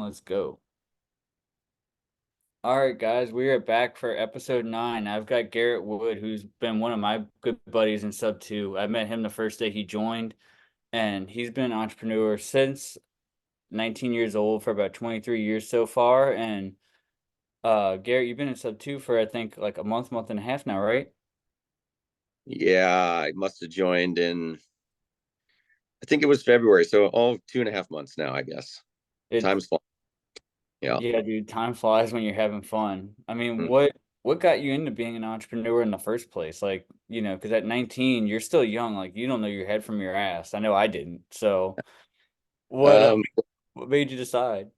let's go. All right, guys, we are back for episode 9. I've got Garrett Wood, who's been one of my good buddies in SubTo. I met him the first day he joined, and he's been an entrepreneur since 19 years old for about 23 years so far. And Garrett, you've been in SubTo for I think like a month and a half now, right? Yeah, I must have joined in, I think it was February. So all 2.5 months now, I guess. It's Time's flying. Yeah. Yeah, dude, time flies when you're having fun. I mean, Mm. what got you into being an entrepreneur in the first place? Like, because at 19, you're still young, like you don't know your head from your ass. I know I didn't. So, what uh, Um, what made you decide?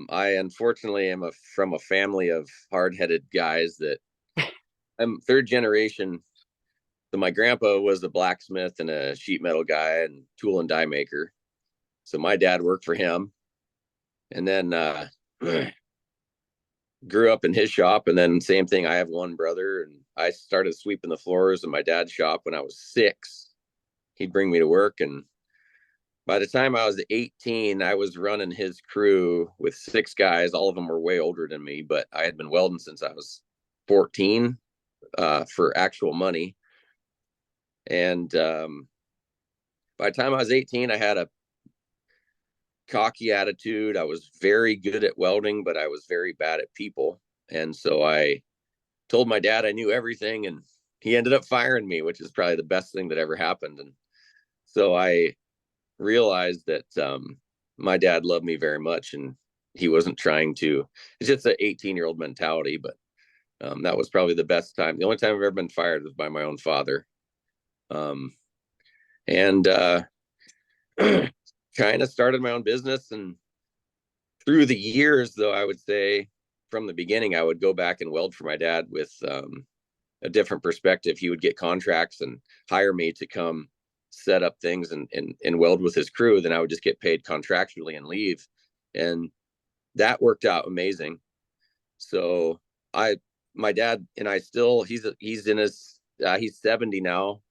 I unfortunately am from a family of hard-headed guys that I'm third generation. So my grandpa was a blacksmith and a sheet metal guy and tool and die maker. So my dad worked for him, and then grew up in his shop. And then same thing. I have one brother, and I started sweeping the floors in my dad's shop when I was 6. He'd bring me to work, and by the time I was 18, I was running his crew with 6 guys. All of them were way older than me, but I had been welding since I was 14 for actual money. And by the time I was 18, I had a cocky attitude. I was very good at welding, but I was very bad at people. And so I told my dad I knew everything, and he ended up firing me, which is probably the best thing that ever happened. And so I realized that my dad loved me very much, and he wasn't trying to. It's just an 18-year-old mentality, but that was probably the best time. The only time I've ever been fired was by my own father. Um, and kind of started my own business. And through the years, though, I would say from the beginning, I would go back and weld for my dad with a different perspective. He would get contracts and hire me to come set up things and weld with his crew. Then I would just get paid contractually and leave. And that worked out amazing. So I, my dad and I still, he's in his, he's 70 now.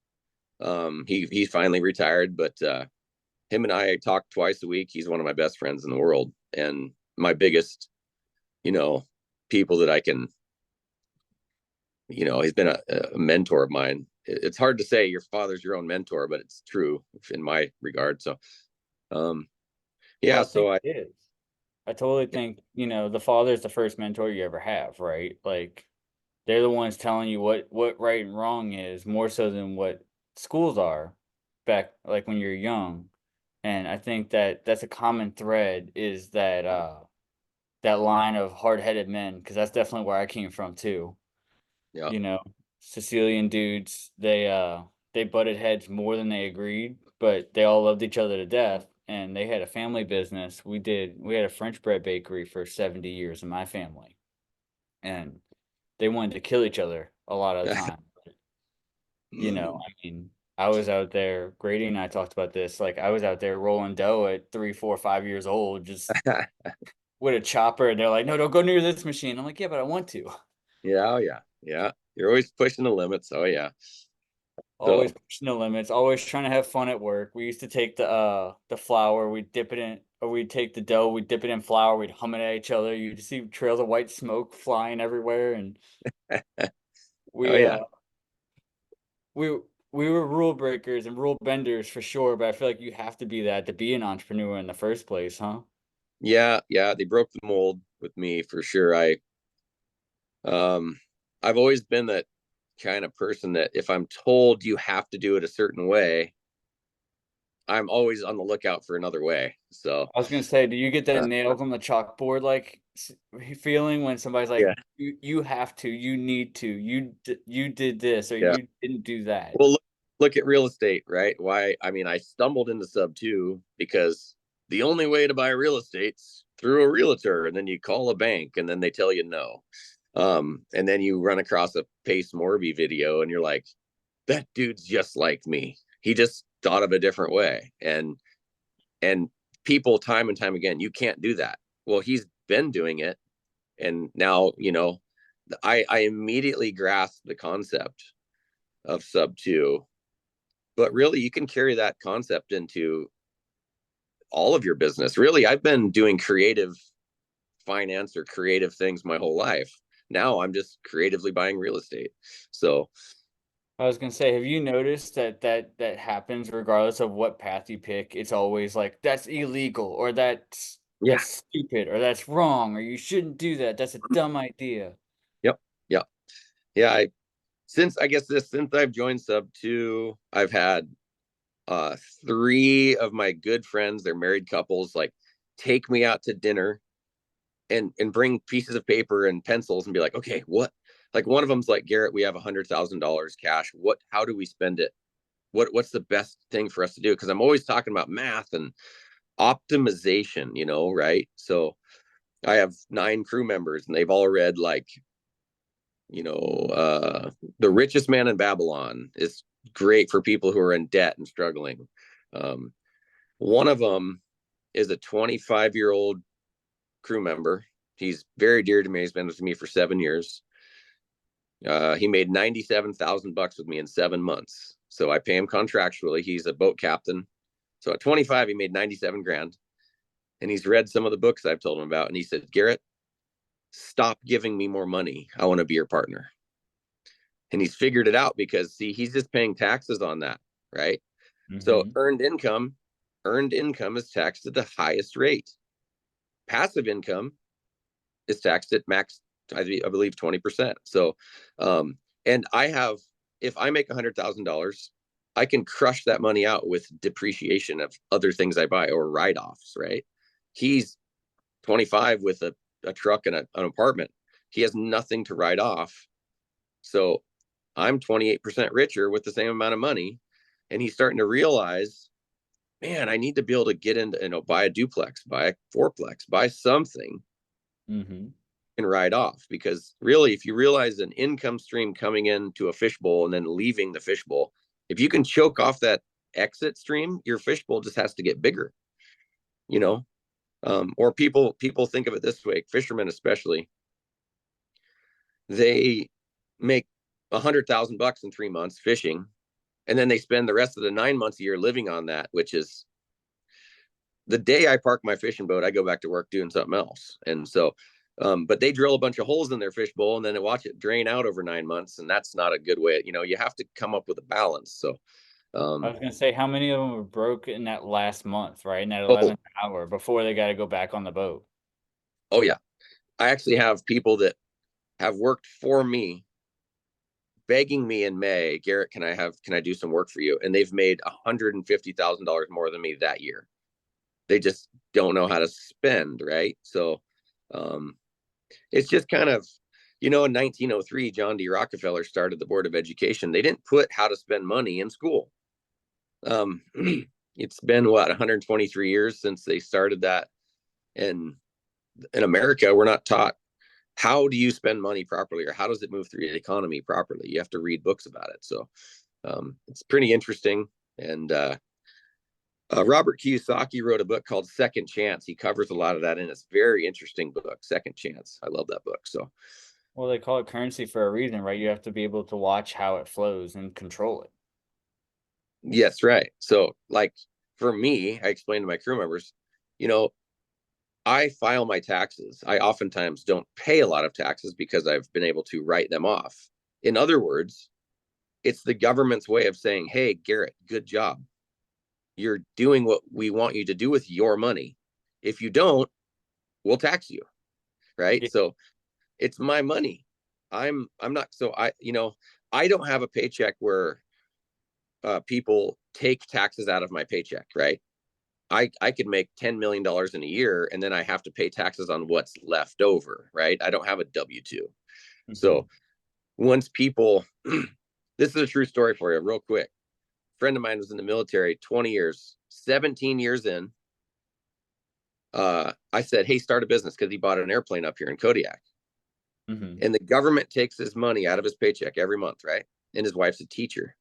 He finally retired, but him and I talk twice a week. He's one of my best friends in the world and my biggest, you know, people that I can, he's been a mentor of mine. It's hard to say your father's your own mentor, but it's true in my regard. So, um, Well, yeah, I think so I, it is. I totally think, the father is the first mentor you ever have, right? Like they're the ones telling you what right and wrong is more so than what schools are back like when you're young. And I think that that's a common thread is that line of hard-headed men because that's definitely where I came from too. yeah, You know, Sicilian dudes, they butted heads more than they agreed, but they all loved each other to death and they had a family business. We had a French bread bakery for 70 years in my family. And they wanted to kill each other a lot of the time. I mean, I was out there, Grady and I talked about this. Like, I was out there rolling dough at 3, 4, 5 years old, just with a chopper. And they're like, no, don't go near this machine. I'm like, yeah, but I want to. yeah, oh, yeah, yeah. You're always pushing the limits. Oh yeah. Always So pushing the limits, always trying to have fun at work. We used to take the flour, we'd dip it in, or we'd take the dough, we'd dip it in flour, we'd hum it at each other. You'd see trails of white smoke flying everywhere. And oh we, yeah, uh, we, we were rule breakers and rule benders for sure, but I feel like you have to be that to be an entrepreneur in the first place, huh? yeah, yeah. They broke the mold with me for sure. Um, I've always been that kind of person that if I'm told you have to do it a certain way, I'm always on the lookout for another way. So, I was gonna say, do you get that uh, nails on the chalkboard like feeling when somebody's yeah, like, you have to, you need to, you did this or yeah. you didn't do that. Well, look at real estate, right? Why? I mean, I stumbled into SubTo because the only way to buy real estate's through a realtor, and then you call a bank, and then they tell you no. And then you run across a Pace Morby video, and you're like, that dude's just like me. He just thought of a different way, and people time and time again, you can't do that. Well, he's been doing it, and now I immediately grasped the concept of SubTo, but really you can carry that concept into all of your business. Really, I've been doing creative finance or creative things my whole life. Now I'm just creatively buying real estate. So I was gonna say, have you noticed that happens regardless of what path you pick? It's always like that's illegal, or yeah, that's stupid, or that's wrong, or you shouldn't do that. That's a dumb idea. yep, yep, yeah. Since I've joined SubTo, I've had uh three of my good friends, they're married couples, like take me out to dinner and bring pieces of paper and pencils and be like, okay, what, like one of them's like, Garrett, we have $100,000 cash, what, how do we spend it, what's the best thing for us to do, because I'm always talking about math and optimization, right? So I have 9 crew members and they've all read like, The Richest Man in Babylon is great for people who are in debt and struggling. um, One of them is a 25-year-old crew member. He's very dear to me. He's been with me for 7 years. He made 97,000 bucks with me in 7 months. So I pay him contractually. He's a boat captain. So at 25, he made 97 grand. And he's read some of the books I've told him about. And he said, Garrett, stop giving me more money. I want to be your partner. And he's figured it out because, see, he's just paying taxes on that, right? So Mm-hmm. earned income is taxed at the highest rate. Passive income is taxed at max, I believe, 20%. So, and if I make $100,000, I can crush that money out with depreciation of other things I buy or write-offs, right? He's 25 with a truck and an apartment. He has nothing to write off. So I'm 28% richer with the same amount of money. And he's starting to realize, man, I need to be able to get into, buy a duplex, buy a fourplex, buy something Mm-hmm. and write off. Because really, if you realize an income stream coming into a fishbowl and then leaving the fishbowl, if you can choke off that exit stream, your fishbowl just has to get bigger, you know? Or people think of it this way, fishermen especially, they make 100,000 bucks in 3 months fishing, and then they spend the rest of the 9 months a year living on that, which is the day I park my fishing boat, I go back to work doing something else. And so, but they drill a bunch of holes in their fishbowl and then they watch it drain out over 9 months. And that's not a good way. You have to come up with a balance. So, I um, was gonna say, how many of them were broke in that last month, right? In that oh, 11th hour before they got to go back on the boat. oh yeah. I actually have people that have worked for me begging me in May, Garrett, can I do some work for you? And they've made $150,000 more than me that year. They just don't know how to spend. Right. So, um, it's just kind of, in 1903, John D. Rockefeller started the Board of Education. They didn't put how to spend money in school. Um, it's been what, 123 years since they started that. And in America, we're not taught how do you spend money properly or how does it move through the economy properly. You have to read books about it. So it's pretty interesting. And Robert Kiyosaki wrote a book called Second Chance. He covers a lot of that in this very interesting book, Second Chance. I love that book. So Well, they call it currency for a reason, right? You have to be able to watch how it flows and control it. yes, right. So, like for me, I explained to my crew members, you know, I file my taxes. I oftentimes don't pay a lot of taxes because I've been able to write them off. In other words, it's the government's way of saying, hey, Garrett, good job. You're doing what we want you to do with your money. If you don't, we'll tax you. Right. Yeah. So it's my money. I'm not, so I don't have a paycheck where people take taxes out of my paycheck, right? I could make $10 million in a year and then I have to pay taxes on what's left over, right? I don't have a W-2. Hmm. So once people, this is a true story for you, real quick. A friend of mine was in the military 20 years, 17 years in. I said, hey, start a business because he bought an airplane up here in Kodiak. Hmm. And the government takes his money out of his paycheck every month, right? And his wife's a teacher.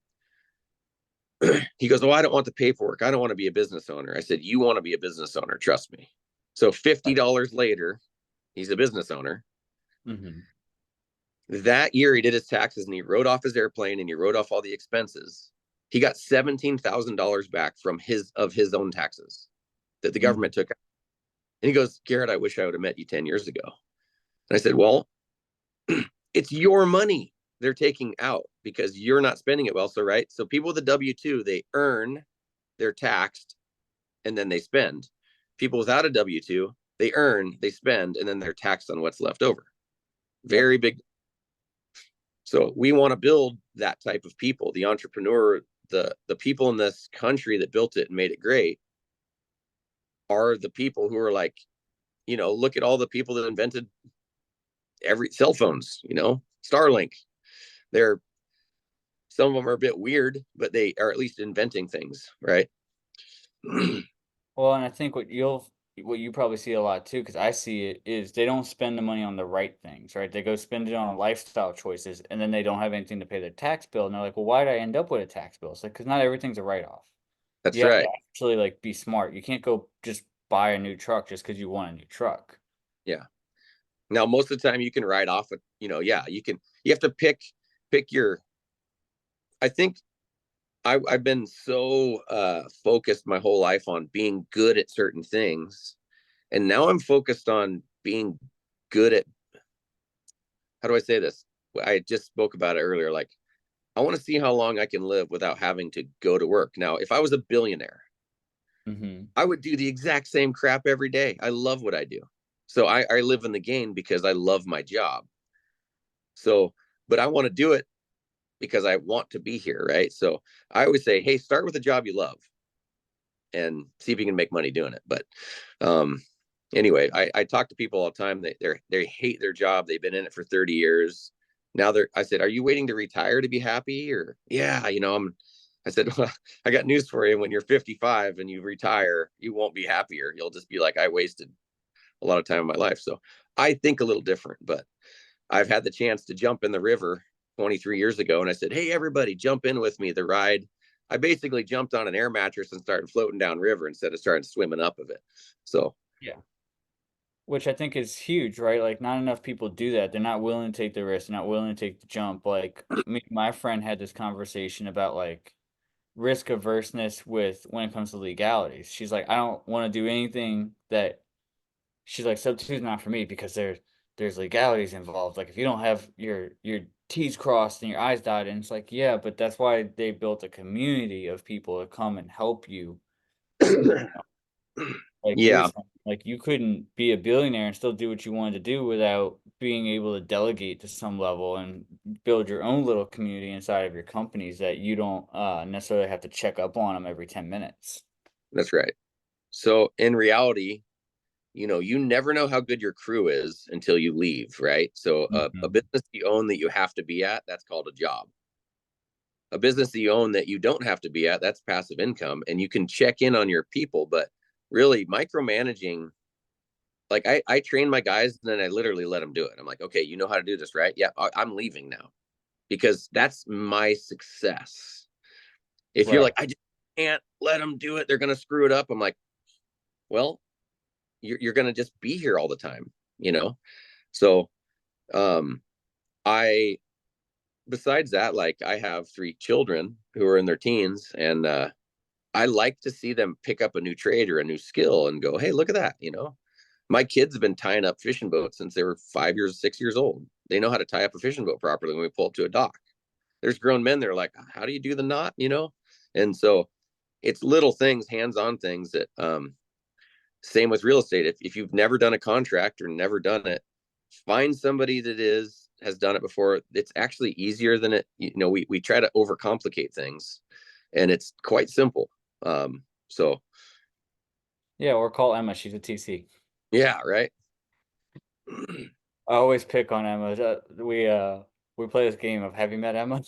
He goes, well, I don't want the paperwork. I don't want to be a business owner. I said, you want to be a business owner. Trust me. So $50 later, he's a business owner. Hmm. That year, he did his taxes and he wrote off his airplane and he wrote off all the expenses. He got $17,000 back from his own taxes. that the Mhm. government took out. And he goes, Garrett, I wish I would have met you 10 years ago. And I said, well, it's your money they're taking out because you're not spending it well. So, right. So people with a W-2, they earn, they're taxed, and then they spend. People without a W-2, they earn, they spend, and then they're taxed on what's left over. Yep. Very big. So we want to build that type of people, the entrepreneur, the people in this country that built it and made it great are the people who are like, look at all the people that invented every cell phones, Starlink. They're Some of them are a bit weird, but they are at least inventing things, right? Well, and I think what you probably see a lot too, because I see it, is they don't spend the money on the right things, right? They go spend it on lifestyle choices, and then they don't have anything to pay their tax bill, and they're like, "Well, why did I end up with a tax bill?" It's like, because not everything's a write-off. That's You have to right. actually, like, be smart. You can't go just buy a new truck just because you want a new truck. Yeah. Now, most of the time you can write off, yeah, you have to pick your, I think I've been so focused my whole life on being good at certain things. And now I'm focused on being good at, how do I say this? I just spoke about it earlier. Like, I want to see how long I can live without having to go to work. Now, if I was a billionaire, Mhm. I would do the exact same crap every day. I love what I do. So I live in the game because I love my job. So, but I want to do it because I want to be here, right? So I always say, hey, start with a job you love and see if you can make money doing it. But um, anyway, I talk to people all the time. They hate their job. They've been in it for 30 years. Now I said, are you waiting to retire to be happy? Or yeah, I said, well, I got news for you. When you're 55 and you retire, you won't be happier. You'll just be like, I wasted a lot of time in my life. So I think a little different, but I've had the chance to jump in the river 23 years ago. And I said, hey, everybody, jump in with me. The ride. I basically jumped on an air mattress and started floating down river instead of starting swimming up of it. So, Yeah. Which I think is huge, right? Like, not enough people do that. They're not willing to take the risk. They're not willing to take the jump. Like, me and my friend had this conversation about, like, risk averseness with when it comes to legalities. She's like, "I don't wanna do anything that." She's like, "Substitute's not for me because there's legalities involved. Like, if you don't have your T's crossed and your I's dotted," and it's like, "Yeah, but that's why they built a community of people to come and help you." Like you were yeah, saying, like, you couldn't be a billionaire and still do what you wanted to do without being able to delegate to some level and build your own little community inside of your companies that you don't, necessarily have to check up on them every 10 minutes. that's right. So, in reality, you never know how good your crew is until you leave, right? So, a Mhm. business you own that you have to be at, that's called a job. A business that you own that you don't have to be at, that's passive income. And you can check in on your people, but really micromanaging, like I train my guys and then I literally let them do it. I'm like, okay, you know how to do this, right? Yeah, I'm leaving now because that's my success. If you're like, Right. I just can't let them do it, they're going to screw it up. I'm like, well, you're going to just be here all the time, you know? So, um, I, besides that, like I have 3 children who are in their teens and, I like to see them pick up a new trade or a new skill and go, hey, look at that. My kids have been tying up fishing boats since they were 5 years, 6 years old. They know how to tie up a fishing boat properly when we pull up to a dock. There's grown men that are like, how do you do the knot? And so it's little things, hands-on things that same with real estate. If you've never done a contract or never done it, find somebody that has done it before. It's actually easier than it. We try to overcomplicate things, and it's quite simple. So Yeah, or call Emma, she's a TC. yeah, right. I always pick on Emma. We play this game of have you met Emma?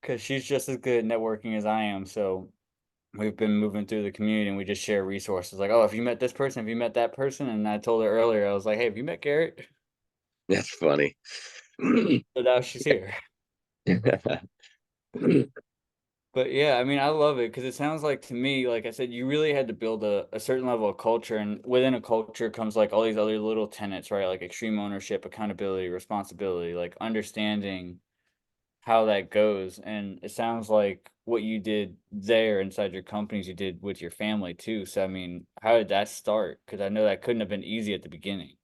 Because she's just as good at networking as I am. So we've been moving through the community and we just share resources. Like, oh, have you met this person? Have you met that person? And I told her earlier, I was like, hey, have you met Garrett? That's funny. So now she's here. But yeah, I mean, I love it because it sounds like to me, like I said, you really had to build a certain level of culture, and within a culture comes like all these other little tenets, right? Like extreme ownership, accountability, responsibility, like understanding how that goes, and it sounds like what you did there inside your companies, you did with your family too. So, I mean, how did that start? Because I know that couldn't have been easy at the beginning.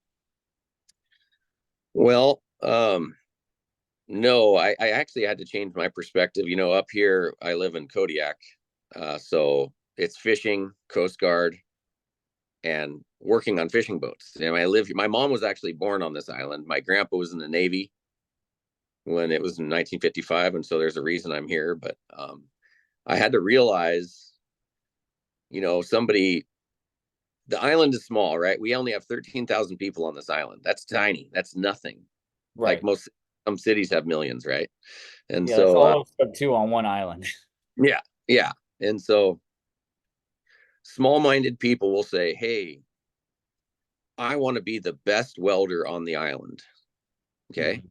Well, no, I actually had to change my perspective. Up here, I live in Kodiak. So it's fishing, Coast Guard, and working on fishing boats. And my mom was actually born on this island. My grandpa was in the Navy when it was in 1955. And so there's a reason I'm here. But I had to realize, the island is small, right? We only have 13,000 people on this island. That's tiny. That's nothing. Like Right. some cities have millions, right? And Yeah, that's so, all of Sub-2 on one island. yeah, yeah. And so small-minded people will say, hey, I want to be the best welder on the island. Okay. Mhm.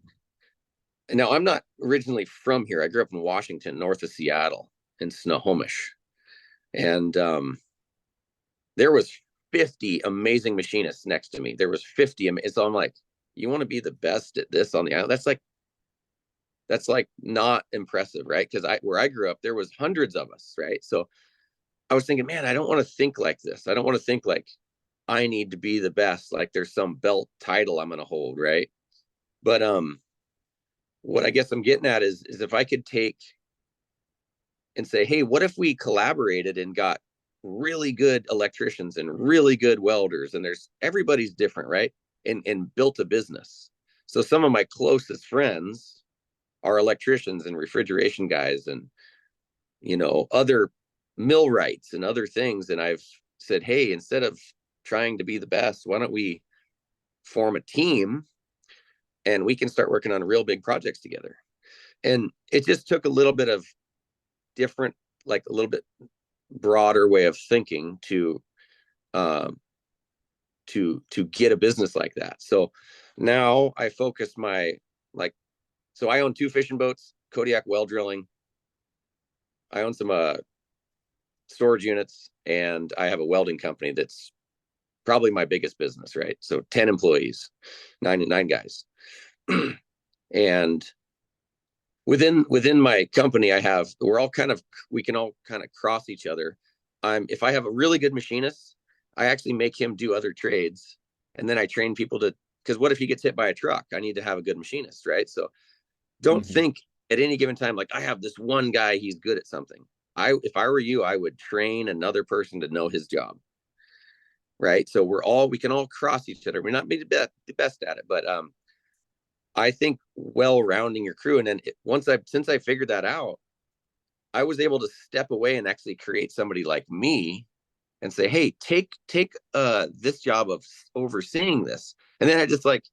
And now I'm not originally from here. I grew up in Washington, north of Seattle, in Snohomish. And there was 50 amazing machinists next to me. There was 50. So I'm like, you want to be the best at this on the island? That's like not impressive, right? Because where I grew up, there was hundreds of us, right? So I was thinking, man, I don't want to think like this. I don't want to think like I need to be the best, like there's some belt title I'm gonna hold, right? But what I guess I'm getting at is if I could take and say, hey, what if we collaborated and got really good electricians and really good welders, and there's everybody's different, right? And built a business. So some of my closest friends are electricians and refrigeration guys and other millwrights and other things. And I've said, hey, instead of trying to be the best, why don't we form a team and we can start working on real big projects together? And it just took a little bit of different, like a little bit broader way of thinking um, to get a business like that. So now I focus my like so I own two fishing boats, Kodiak well drilling. I own some storage units, and I have a welding company that's probably my biggest business, right? So 10 employees, nine guys. And within my company, we can all kind of cross each other. If I have a really good machinist, I actually make him do other trades, and then I train people because what if he gets hit by a truck? I need to have a good machinist, right? So don't Mhm. think at any given time like I have this one guy, he's good at something. If I were you, I would train another person to know his job, right? So we can all cross each other. We're not the best at it, but I think well rounding your crew. And then since I figured that out, I was able to step away and actually create somebody like me and say, hey, take this job of overseeing this. And then I just like,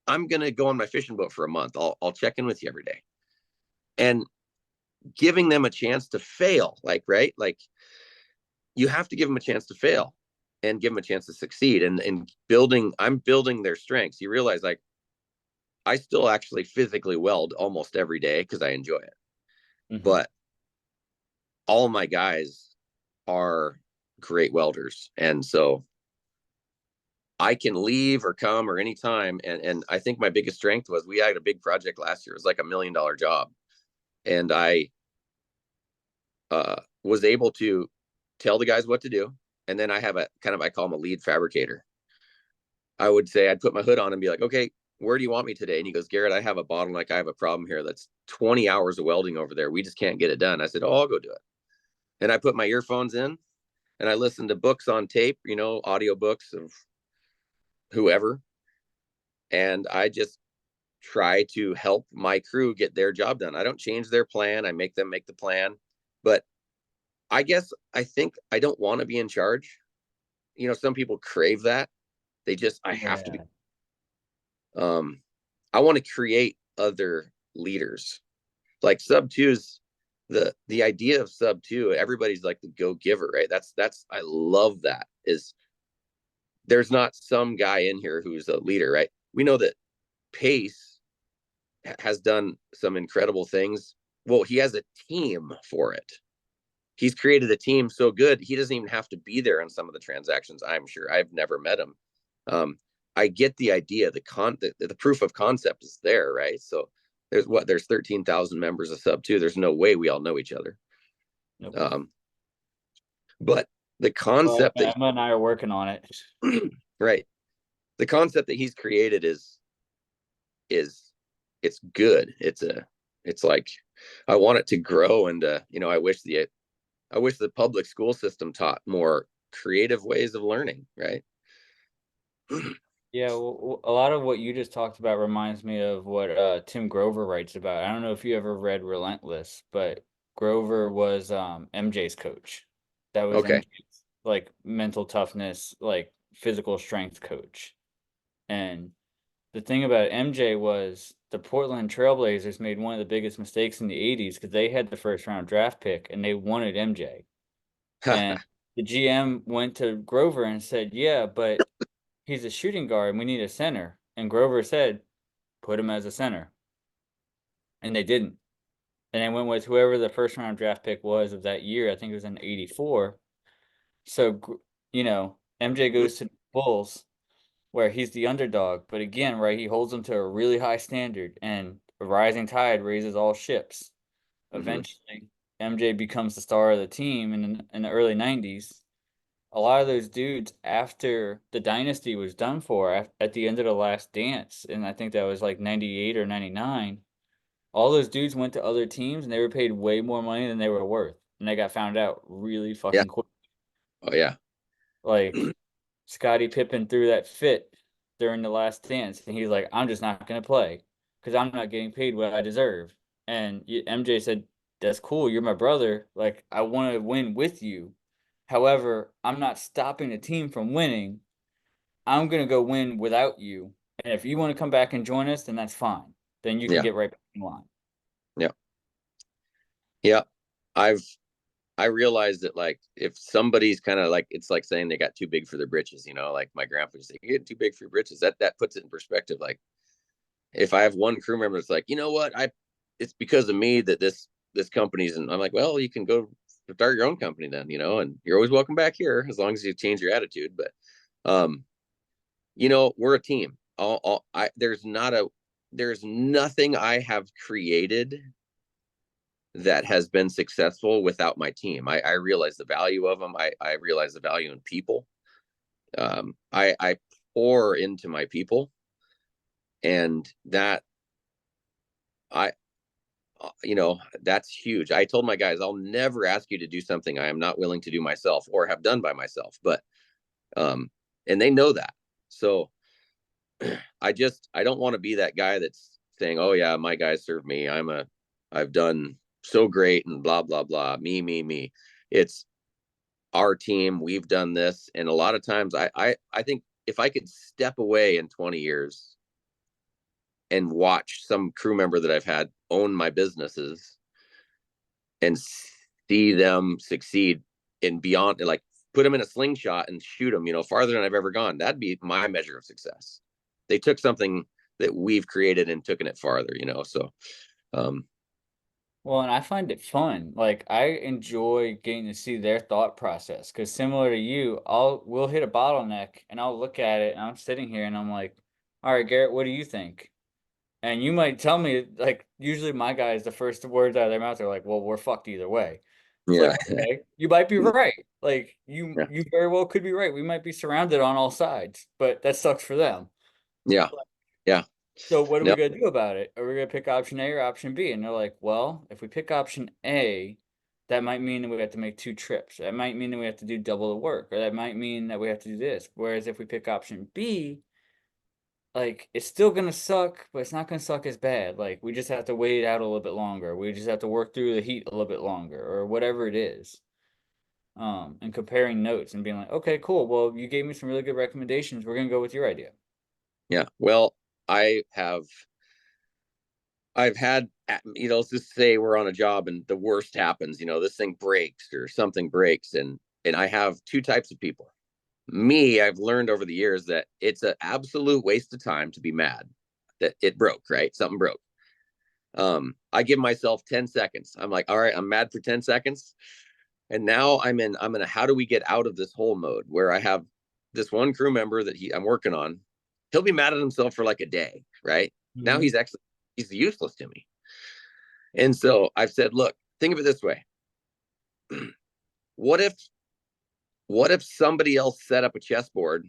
I'm gonna go on my fishing boat for a month. I'll check in with you every day. And giving them a chance to fail, like, right? Like you have to give them a chance to fail and give them a chance to succeed. And I'm building their strengths. You realize like I still actually physically weld almost every day because I enjoy it. Mhm. But all my guys are great welders. And so I can leave or come or anytime. And I think my biggest strength was we had a big project last year. It was like $1 million job. And I was able to tell the guys what to do. And then I have I call him a lead fabricator. I'd put my hood on and be like, okay, where do you want me today? And he goes, Garrett, I have a bottleneck. I have a problem here. That's 20 hours of welding over there. We just can't get it done. I said, oh, I'll go do it. And I put my earphones in and I listened to books on tape, audio books of whoever. And I just try to help my crew get their job done. I don't change their plan. I make them make the plan. But I think I don't want to be in charge. Some people crave that. I have to be. Yeah. Um, I want to create other leaders. Like SubTo is the idea of SubTo. Everybody's like the go giver, right? That's I love that. Is there's not some guy in here who's a leader, right? We know that Pace has done some incredible things. Well, he has a team for it. He's created a team so good he doesn't even have to be there on some of the transactions. I'm sure I've never met him. Um, I get the idea. The proof of concept is there, right? So there's 13,000 members of SubTo. There's no way we all know each other. Nope. Um, but the Well, concept that Emma and I are working on it. right, the concept that he's created is it's good. It's like I want it to grow, and I wish the public school system taught more creative ways of learning, right? Yeah, well, a lot of what you just talked about reminds me of what Tim Grover writes about. I don't know if you ever read Relentless, but Grover was MJ's coach. That was Okay. MJ's like mental toughness, like physical strength coach. And the thing about MJ was the Portland Trailblazers made one of the biggest mistakes in the 80s because they had the first round draft pick and they wanted MJ. And the GM went to Grover and said, "Yeah, but he's a shooting guard and we need a center." And Grover said, "Put him as a center." And they didn't. And they went with whoever the first round draft pick was of that year. I think it was in 84. So, MJ goes to the Bulls where he's the underdog. But again, right, he holds them to a really high standard, and a rising tide raises all ships. Mm-hmm. Eventually, MJ becomes the star of the team in the early 90s. A lot of those dudes, after the dynasty was done for, at the end of the last dance, and I think that was like 98 or 99, all those dudes went to other teams and they were paid way more money than they were worth. And they got found out really Yeah. fucking quick. Oh yeah. Like, Scottie Pippen threw that fit during the last dance, and he's like, "I'm just not going to play because I'm not getting paid what I deserve." And MJ said, "That's cool. You're my brother. Like, I want to win with you. However, I'm not stopping the team from winning. I'm going to go win without you. And if you want to come back and join us, then that's fine. Then you can Yeah. get right back in line." Yeah. Yeah. I've I realized that, like, if somebody's kind of like, it's like saying they got too big for their britches, like my grandpa used to say, "You get too big for your britches." That puts it in perspective. Like, if I have one crew member that's like, what, it's because of me that this company's, and I'm like, well, you can go start your own company then, and you're always welcome back here as long as you change your attitude. But um, we're a team. There's nothing I have created that has been successful without my team. I realize the value of them. I realize the value in people. I pour into my people, and that I, that's huge. I told my guys, I'll never ask you to do something I am not willing to do myself or have done by myself. But, um, and they know that. So I don't want to be that guy that's saying, "Oh yeah, my guys serve me. I've done so great and blah, blah, blah. Me. It's our team. We've done this." And a lot of times I think if I could step away in 20 years and watch some crew member that I've had own my businesses and see them succeed and beyond, like, put them in a slingshot and shoot them, farther than I've ever gone, that'd be my measure of success. They took something that we've created and taken it farther, so um Well, and I find it fun. Like, I enjoy getting to see their thought process because similar to you, we'll hit a bottleneck and I'll look at it and I'm sitting here and I'm like, "All right, Garrett, what do you think?" And you might tell me, like, usually my guys, the first words out of their mouth are like, "Well, we're fucked either way." It's like, yeah. okay, you might be right. Like, you Yeah. you very well could be right. We might be surrounded on all sides, but that sucks for them. Yeah. Yeah. So what are we No. gonna do about it? Are we gonna pick option A or option B? And they're like, "Well, if we pick option A, that might mean that we have to make 2 trips. That might mean that we have to do double the work, or that might mean that we have to do this. Whereas if we pick option B, like, it's still gonna suck, but it's not gonna suck as bad. Like, we just have to wait it out a little bit longer. We just have to work through the heat a little bit longer, or whatever it is." And comparing notes and being like, "Okay, cool. Well, you gave me some really good recommendations. We're gonna go with your idea." Yeah. Well, I've had, let's just say we're on a job and the worst happens, this thing breaks or something breaks. And I have two types of people. Me, I've learned over the years that it's an absolute waste of time to be mad that it broke, right? Something broke. I give myself 10 seconds. I'm like, all right, I'm mad for 10 seconds. And now I'm in a how do we get out of this whole mode where I have this one crew member that I'm working on. He'll be mad at himself for like a day, right? Now Mhm. he's actually he's useless to me. And so I've said, look, think of it this way. what if somebody else set up a chessboard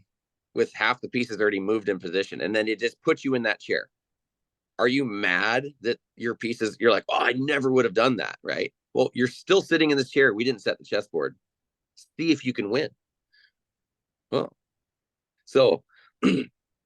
with half the pieces already moved in position, and then it just puts you in that chair? Are you mad that your pieces, you're like, oh, I never would have done that, right? Well, you're still sitting in this chair. We didn't set the chessboard. See if you can win. Well, so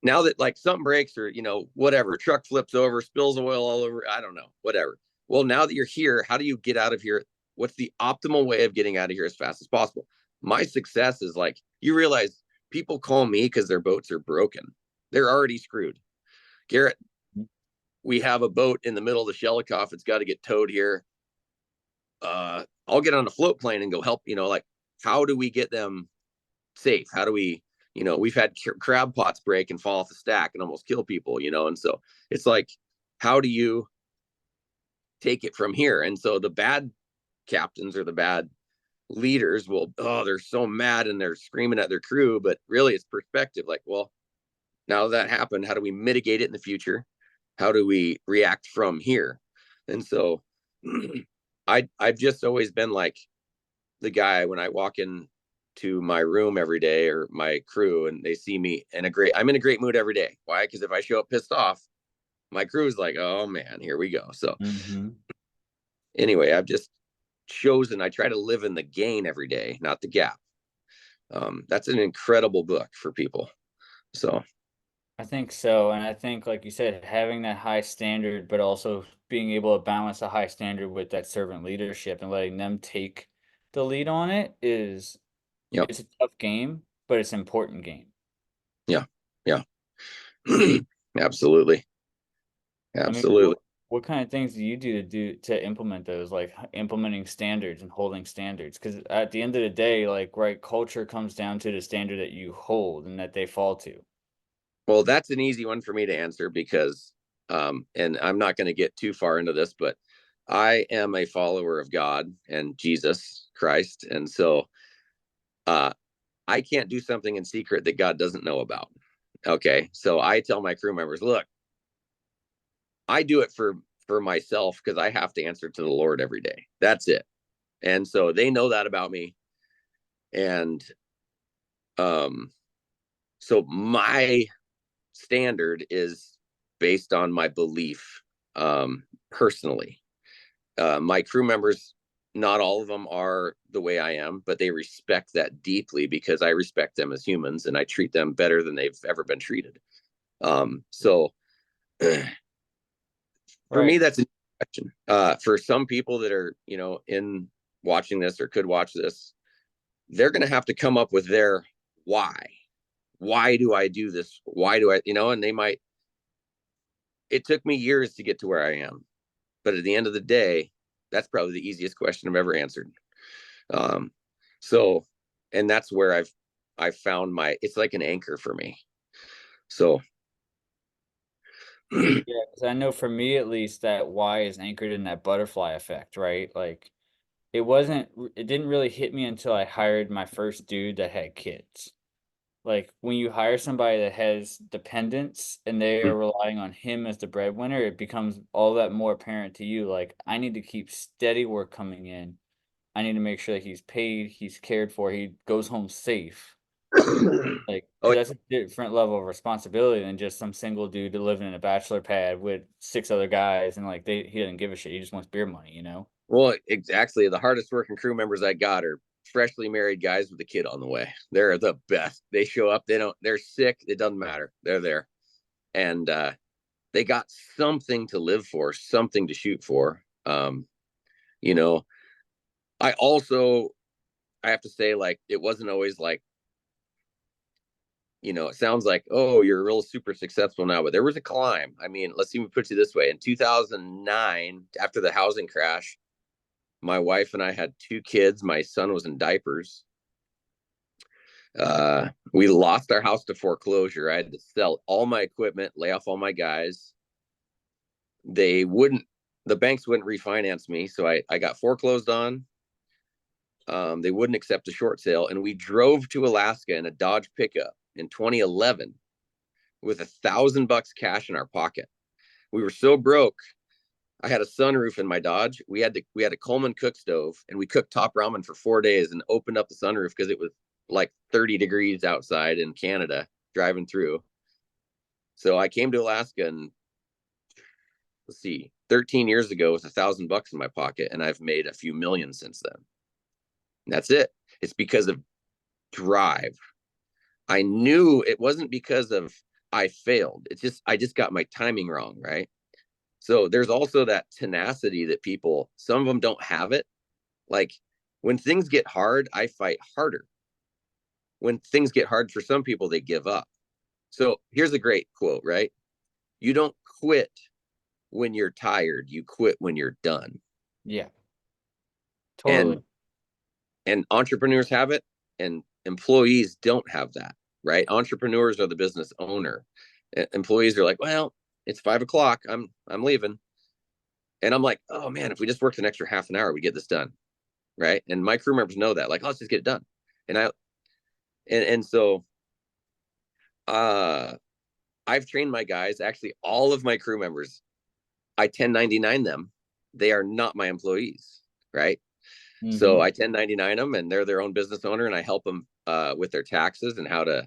now that like something breaks, or whatever, truck flips over, spills oil all over, I don't know, whatever. Well, now that you're here, how do you get out of here? What's the optimal way of getting out of here as fast as possible? My success is like, you realize people call me because their boats are broken. They're already screwed. Garrett, we have a boat in the middle of the Shelikoff. It's got to get towed here. I'll get on a float plane and go help. Like, how do we get them safe? How do we, we've had crab pots break and fall off the stack and almost kill people, and so it's like, how do you take it from here? And so the bad captains or the bad leaders will, they're so mad and they're screaming at their crew, but really it's perspective. Like, well, now that happened, how do we mitigate it in the future? How do we react from here? And so I've just always been like the guy when I walk in to my room every day, or my crew, and they see me I'm in a great mood every day. Why? Because if I show up pissed off, my crew is like, oh man, here we go. So anyway, I've just chosen, I try to live in the gain every day, not the gap. That's an incredible book for people. So I think so. And I think, like you said, having that high standard, but also being able to balance a high standard with that servant leadership and letting them take the lead on it yep. it's a tough game, but it's an important game. Yeah. Yeah. Absolutely. I mean, Absolutely. what kind of things do you do to implement those, like implementing standards and holding standards? Because at the end of the day, like, right, culture comes down to the standard that you hold and that they fall to. Well, that's an easy one for me to answer because, and I'm not going to get too far into this, but I am a follower of God and Jesus Christ. And so uh, I can't do something in secret that God doesn't know about. Okay. So I tell my crew members, look, I do it for myself because I have to answer to the Lord every day. That's it. And so they know that about me. And um, so my standard is based on my belief, personally. My crew members, not all of them are the way I am, but they respect that deeply because I respect them as humans and I treat them better than they've ever been treated. So for me, Right. that's a question. For some people that are, in watching this or could watch this, they're going to have to come up with their why. Why do I do this? Why do I, and they might, it took me years to get to where I am. But at the end of the day, that's probably the easiest question I've ever answered. Um, so, and that's where I've found it's like an anchor for me. So, Yeah, because I know for me at least that why is anchored in that butterfly effect, right? Like it didn't really hit me until I hired my first dude that had kids. Like when you hire somebody that has dependents and they are relying on him as the breadwinner, it becomes all that more apparent to you. Like, I need to keep steady work coming in. I need to make sure that he's paid, he's cared for, he goes home safe. Like, oh, because that's a different level of responsibility than just some single dude living in a bachelor pad with six other guys and like he doesn't give a shit. He just wants beer money, you know? well, exactly. The hardest working crew members I got are freshly married guys with a kid on the way. They're the best. They show up. They're sick. It doesn't matter. They're there. And, they got something to live for, something to shoot for. You know, I also, I have to say, like, it wasn't always like, it sounds like, oh, you're real super successful now, but there was a climb. I mean, let's even put it this way. In 2009, after the housing crash, my wife and I had two kids. My son was in diapers. We lost our house to foreclosure. I had to sell all my equipment, lay off all my guys. They wouldn't, the banks wouldn't refinance me. So I got foreclosed on. They wouldn't accept a short sale. And we drove to Alaska in a Dodge pickup in 2011 with $1,000 cash in our pocket. We were so broke. I had a sunroof in my Dodge. We had a Coleman cook stove, and we cooked top ramen for 4 days and opened up the sunroof because it was like 30 degrees outside in Canada driving through. So I came to Alaska, and let's see, 13 years ago with $1,000 in my pocket, and I've made a few million since then. And that's it. It's because of drive. I knew it wasn't because of I failed. It's just I just got my timing wrong, right? So there's also that tenacity that people, some of them don't have it. Like when things get hard, I fight harder. When things get hard for some people, they give up. So here's a great quote, right? You don't quit when you're tired, you quit when you're done. Yeah, And totally. entrepreneurs have it, and employees don't have that, right? Entrepreneurs are the business owner. Employees are like, well, it's 5 o'clock. I'm leaving. And I'm like, oh man, if we just worked an extra half an hour, we get this done. Right. And my crew members know that. Like, oh, let's just get it done. And so uh I've trained my guys, actually all of my crew members, I 1099 them. They are not my employees, right? So Hmm. I 1099 them, and they're their own business owner, and I help them with their taxes and how to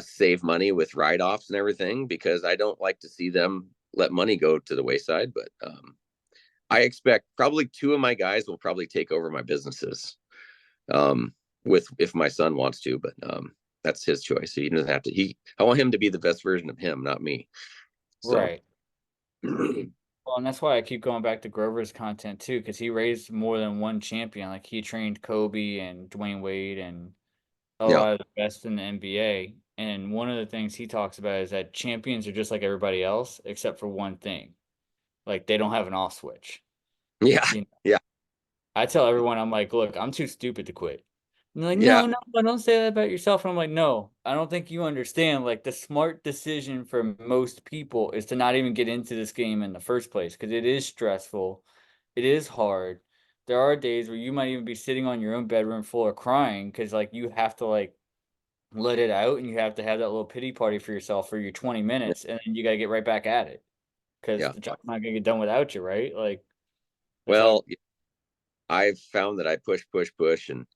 save money with write-offs and everything, because I don't like to see them let money go to the wayside. But I expect probably two of my guys will probably take over my businesses, with if my son wants to, but that's his choice. He doesn't have to. I want him to be the best version of him, not me. So Right. Well, and that's why I keep going back to Grover's content too, because he raised more than one champion. Like he trained Kobe and Dwayne Wade and a yeah, lot of the best in the NBA. And one of the things he talks about is that champions are just like everybody else, except for one thing. Like they don't have an off switch. yeah, You know, yeah, I tell everyone, I'm like, look, I'm too stupid to quit. And they're like, yeah, no, no, no, don't say that about yourself. And I'm like, no, I don't think you understand. Like the smart decision for most people is to not even get into this game in the first place because it is stressful. It is hard. There are days where you might even be sitting on your own bedroom floor crying because like you have to like let it out and you have to have that little pity party for yourself for your 20 minutes and then you got to get right back at it because yeah. the job's not going to get done without you, right? Like that's how. Well, I've found that I push, push, push, and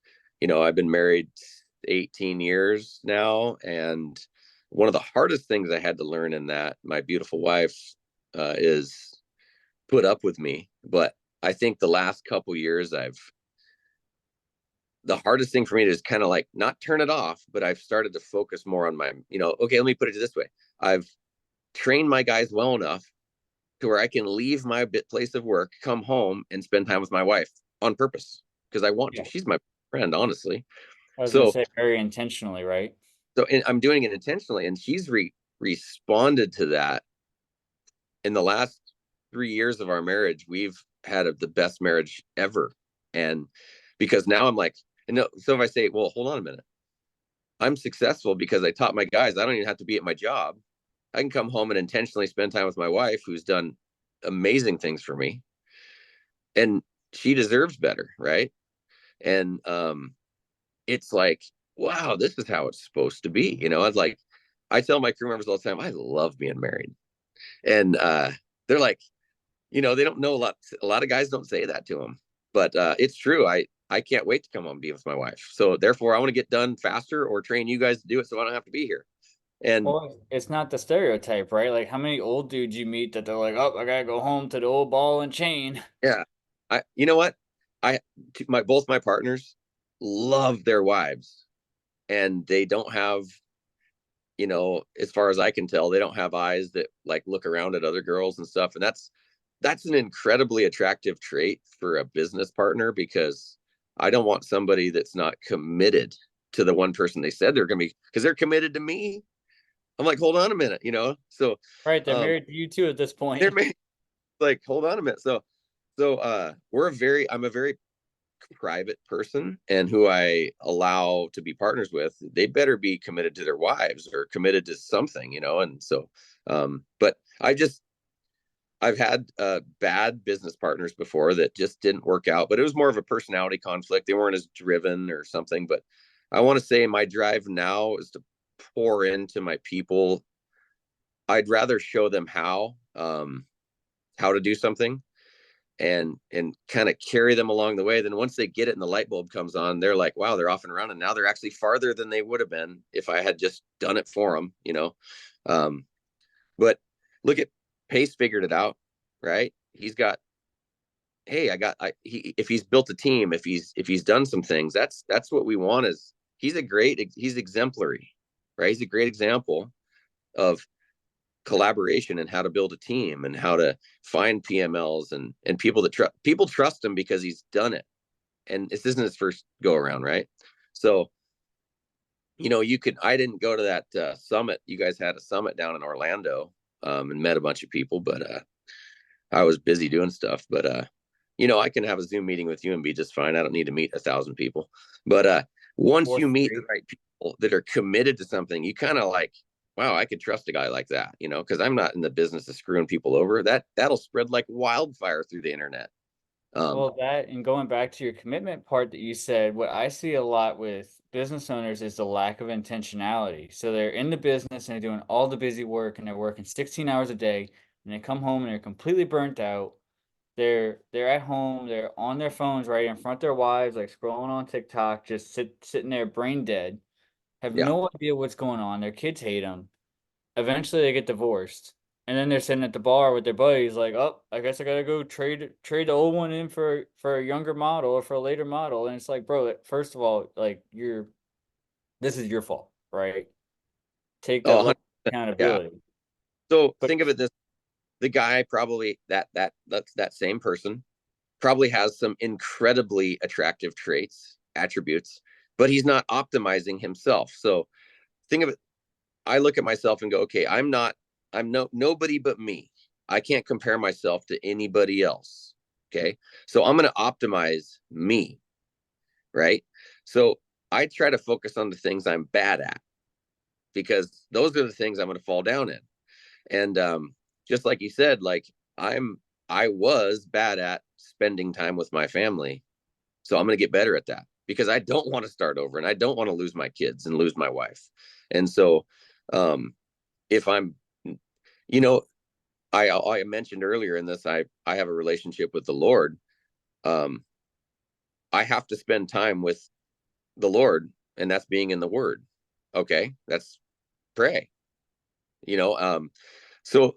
I've been married 18 years now, and one of the hardest things I had to learn in that, my beautiful wife, is put up with me. But I think the last couple years, the hardest thing for me is kind of like not turn it off, but I've started to focus more on okay, let me put it this way. I've trained my guys well enough to where I can leave my place of work, come home, and spend time with my wife on purpose because I want to. Yeah. She's my friend, honestly. I was going to So, say very intentionally, right? and I'm doing it intentionally, and she's responded to that. In the last 3 years of our marriage, we've had the best marriage ever, and because now I'm like, and no, so if I say, well, hold on a minute, I'm successful because I taught my guys I don't even have to be at my job. I can come home and intentionally spend time with my wife, who's done amazing things for me, and she deserves better, right? And it's like, wow, this is how it's supposed to be. It's like I tell my crew members all the time, I love being married, and they're like, they don't know a lot. A lot of guys don't say that to them, but it's true. I can't wait to come home and be with my wife. So therefore, I want to get done faster or train you guys to do it so I don't have to be here. And Well, it's not the stereotype, right? Like how many old dudes you meet that they're like, oh, I gotta go home to the old ball and chain. yeah, you know what? I, both my partners love their wives, and they don't have, as far as I can tell, they don't have eyes that like look around at other girls and stuff. And that's an incredibly attractive trait for a business partner, because I don't want somebody that's not committed to the one person they said they're going to be, because they're committed to me. I'm like, hold on a minute, So Right, they're um, married to you too at this they're point. like, hold on a minute. I'm a very private person, and who I allow to be partners with, they better be committed to their wives or committed to something, And so, but I've had bad business partners before that just didn't work out, but it was more of a personality conflict. They weren't as driven or something. But I want to say my drive now is to pour into my people I'd rather show them how to do something and kind of carry them along the way. Then once they get it and the light bulb comes on, they're like, wow, they're off and running. Now they're actually farther than they would have been if I had just done it for them, you know? Um, but look at Pace figured it out, right? He's got, hey, if he's built a team, if he's done some things, that's what we want is he's exemplary, right? He's a great example of collaboration and how to build a team and how to find PMLs and people trust him because he's done it. And this isn't his first go around, right? So, I didn't go to that summit. You guys had a summit down in Orlando, and met a bunch of people, but I was busy doing stuff. But I can have a Zoom meeting with you and be just fine. I don't need to meet 1,000 people. But once Or you meet the 3. right people that are committed to something, you kind of like, wow, I could trust a guy like that, because I'm not in the business of screwing people over. That'll spread like wildfire through the internet. Um, Well, that and going back to your commitment part that you said, what I see a lot with business owners is the lack of intentionality. So they're in the business and they're doing all the busy work and they're working 16 hours a day and they come home and they're completely burnt out. They're at home, they're on their phones right in front of their wives, like scrolling on TikTok, just sitting there brain dead, have yeah. no idea what's going on. Their kids hate them. Eventually they get divorced. And then they're sitting at the bar with their buddies, like, oh, I guess I gotta go trade the old one in for a younger model or for a later model. And it's like, bro, first of all, like this is your fault, right? Take Oh, that level of 100%. Yeah. accountability. So But think of it this: the guy probably that same person probably has some incredibly attractive traits, attributes, but he's not optimizing himself. So think of it. I look at myself and go, okay, I'm nobody but me. I can't compare myself to anybody else. Okay. So I'm going to optimize me. Right. So I try to focus on the things I'm bad at because those are the things I'm going to fall down in. And just like you said, like I'm, I was bad at spending time with my family. So I'm going to get better at that because I don't want to start over and I don't want to lose my kids and lose my wife. And so, um, if I'm, you know, I mentioned earlier in this, I have a relationship with the Lord. Um, I have to spend time with the Lord, and that's being in the Word. Okay, that's pray. You know, so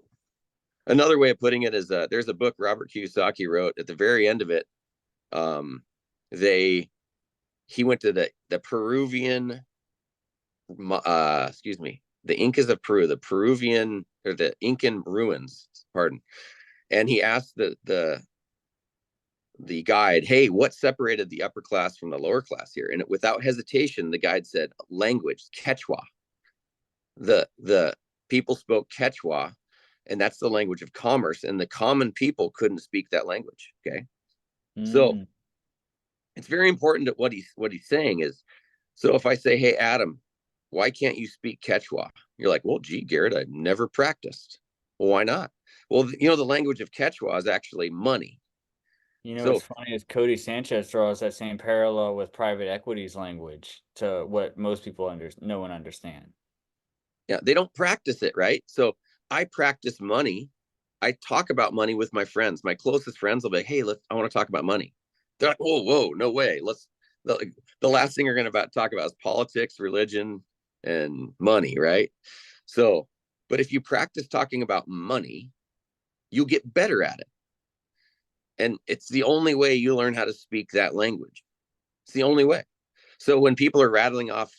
another way of putting it is there's a book Robert Kiyosaki wrote. At the very end of it, um, they he went to the Peruvian, excuse me, the Incas of Peru, the Peruvian or the Incan ruins. Pardon. And he asked the guide, hey, what separated the upper class from the lower class here? And without hesitation, the guide said, language, Quechua. The people spoke Quechua, and that's the language of commerce. And the common people couldn't speak that language. Okay. So mm, it's very important that what he's saying is, so if I say, hey, Adam, why can't you speak Quechua? You're like, well, gee, Garrett, I've never practiced. Well, why not? Well, the language of Quechua is actually money. you know what's So funny is Cody Sanchez draws that same parallel with private equities language to what most people know and understand. yeah, they don't practice it, right? So I practice money. I talk about money with my friends. My closest friends will be like, hey, I want to talk about money. They're like, whoa, no way. The last thing you're going to talk about is politics, religion, and money, right? So, but if you practice talking about money, you'll get better at it. And it's the only way you learn how to speak that language. It's the only way. So when people are rattling off,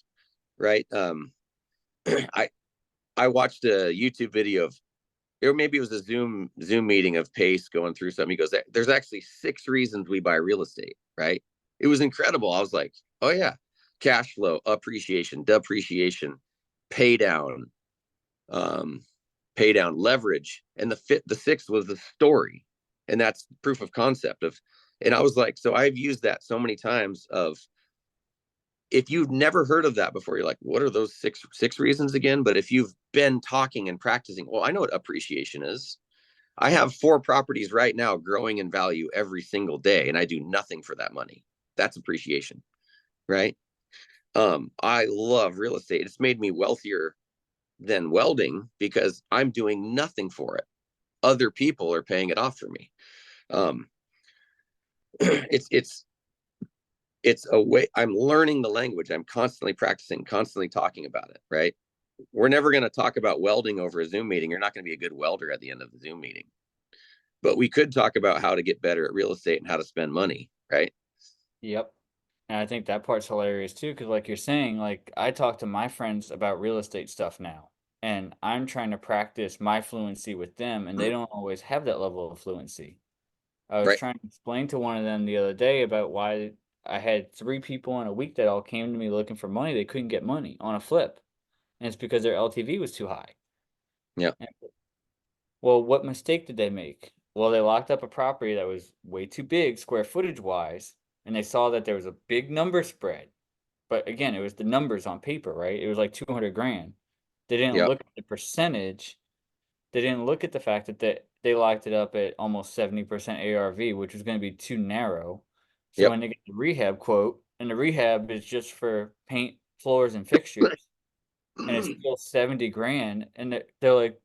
right? I I watched a YouTube video of, or maybe it was a Zoom meeting of Pace going through something. He goes, there's actually 6 reasons we buy real estate, right? It was incredible. I was like, oh yeah, cash flow, appreciation, depreciation, pay down, um, leverage, and the sixth was the story, and that's proof of concept of. And I was like, so I've used that so many times of, if you've never heard of that before, you're like, what are those six reasons again? But if you've been talking and practicing, well, I know what appreciation is. I have 4 properties right now growing in value every single day, and I do nothing for that money. That's appreciation, right? I love real estate. It's made me wealthier than welding because I'm doing nothing for it. Other people are paying it off for me. Um, it's it's a way. I'm learning the language. I'm constantly practicing, constantly talking about it. Right. We're never going to talk about welding over a Zoom meeting. You're not going to be a good welder at the end of the Zoom meeting. But we could talk about how to get better at real estate and how to spend money. Right. Yep. And I think that part's hilarious too, because like you're saying, like I talk to my friends about real estate stuff now, and I'm trying to practice my fluency with them, and they don't always have that level of fluency. I was Right. trying to explain to one of them the other day about why I had 3 people in a week that all came to me looking for money. They couldn't get money on a flip, and it's because their LTV was too high. Yeah. And, well, what mistake did they make? Well, they locked up a property that was way too big square footage wise, and they saw that there was a big number spread. But again, it was the numbers on paper, right? It was like 200 grand. They didn't Yeah. look at the percentage. They didn't look at the fact that they locked it up at almost 70% ARV, which was going to be too narrow. So Yep. when they get the rehab quote, and the rehab is just for paint, floors, and fixtures, and it's still 70 grand, and they're like,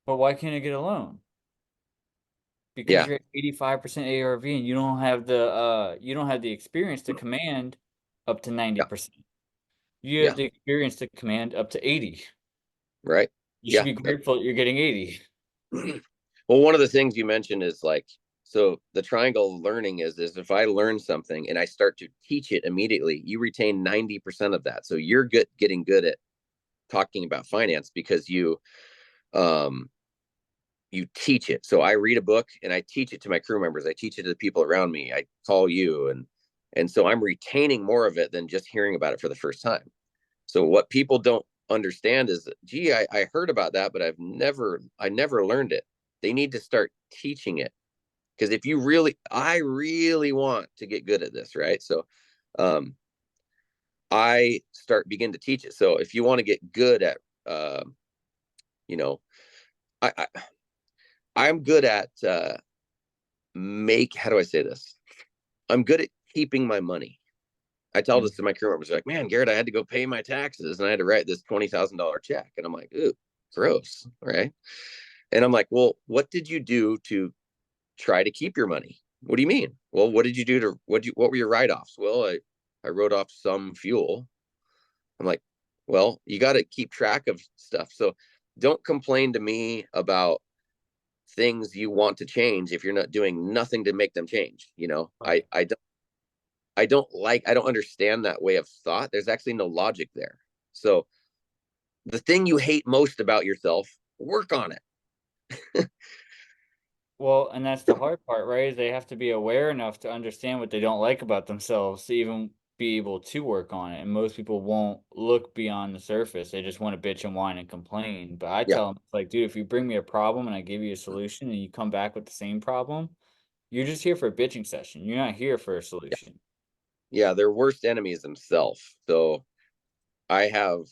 but why can't I get a loan? Because Yeah. you're at 85% ARV and you don't have the experience to command up to Yeah. 90%. You have Yeah. the experience to command up to 80. Right. You should Yeah. be grateful that you're getting 80. Well, one of the things you mentioned is like, so the triangle of learning is if I learn something and I start to teach it immediately, you retain 90% of that. So you're getting good at talking about finance because um you teach it. So I read a book and I teach it to my crew members. I teach it to the people around me. I call you and so I'm retaining more of it than just hearing about it for the first time. So what people don't understand is, gee, I heard about that, but I never learned it. They need to start teaching it because if you really, I really want to get good at this, right? So, um, I begin to teach it. So if you want to get good at, uh, you know, I, I I'm good at how do I say this? I'm good at keeping my money. I tell this Mm. to my crew members, like, man, Garrett, I had to go pay my taxes and I had to write this $20,000 check. And I'm like, ooh, gross. Right. And I'm like, well, what did you do to try to keep your money? What do you mean? Well, what did you do to what were your write-offs? Well, I wrote off some fuel. I'm like, well, you got to keep track of stuff. So don't complain to me about things you want to change if you're not doing nothing to make them change. Right. I don't understand that way of thought. There's actually no logic there. So the thing you hate most about yourself, work on it. Well, and that's the hard part, right? Is they have to be aware enough to understand what they don't like about themselves to even be able to work on it. And most people won't look beyond the surface. They just want to bitch and whine and complain. But I Yeah. tell them, it's like, dude, if you bring me a problem and I give you a solution and you come back with the same problem, you're just here for a bitching session. You're not here for a solution. Yeah, their worst enemy is themselves. So I have,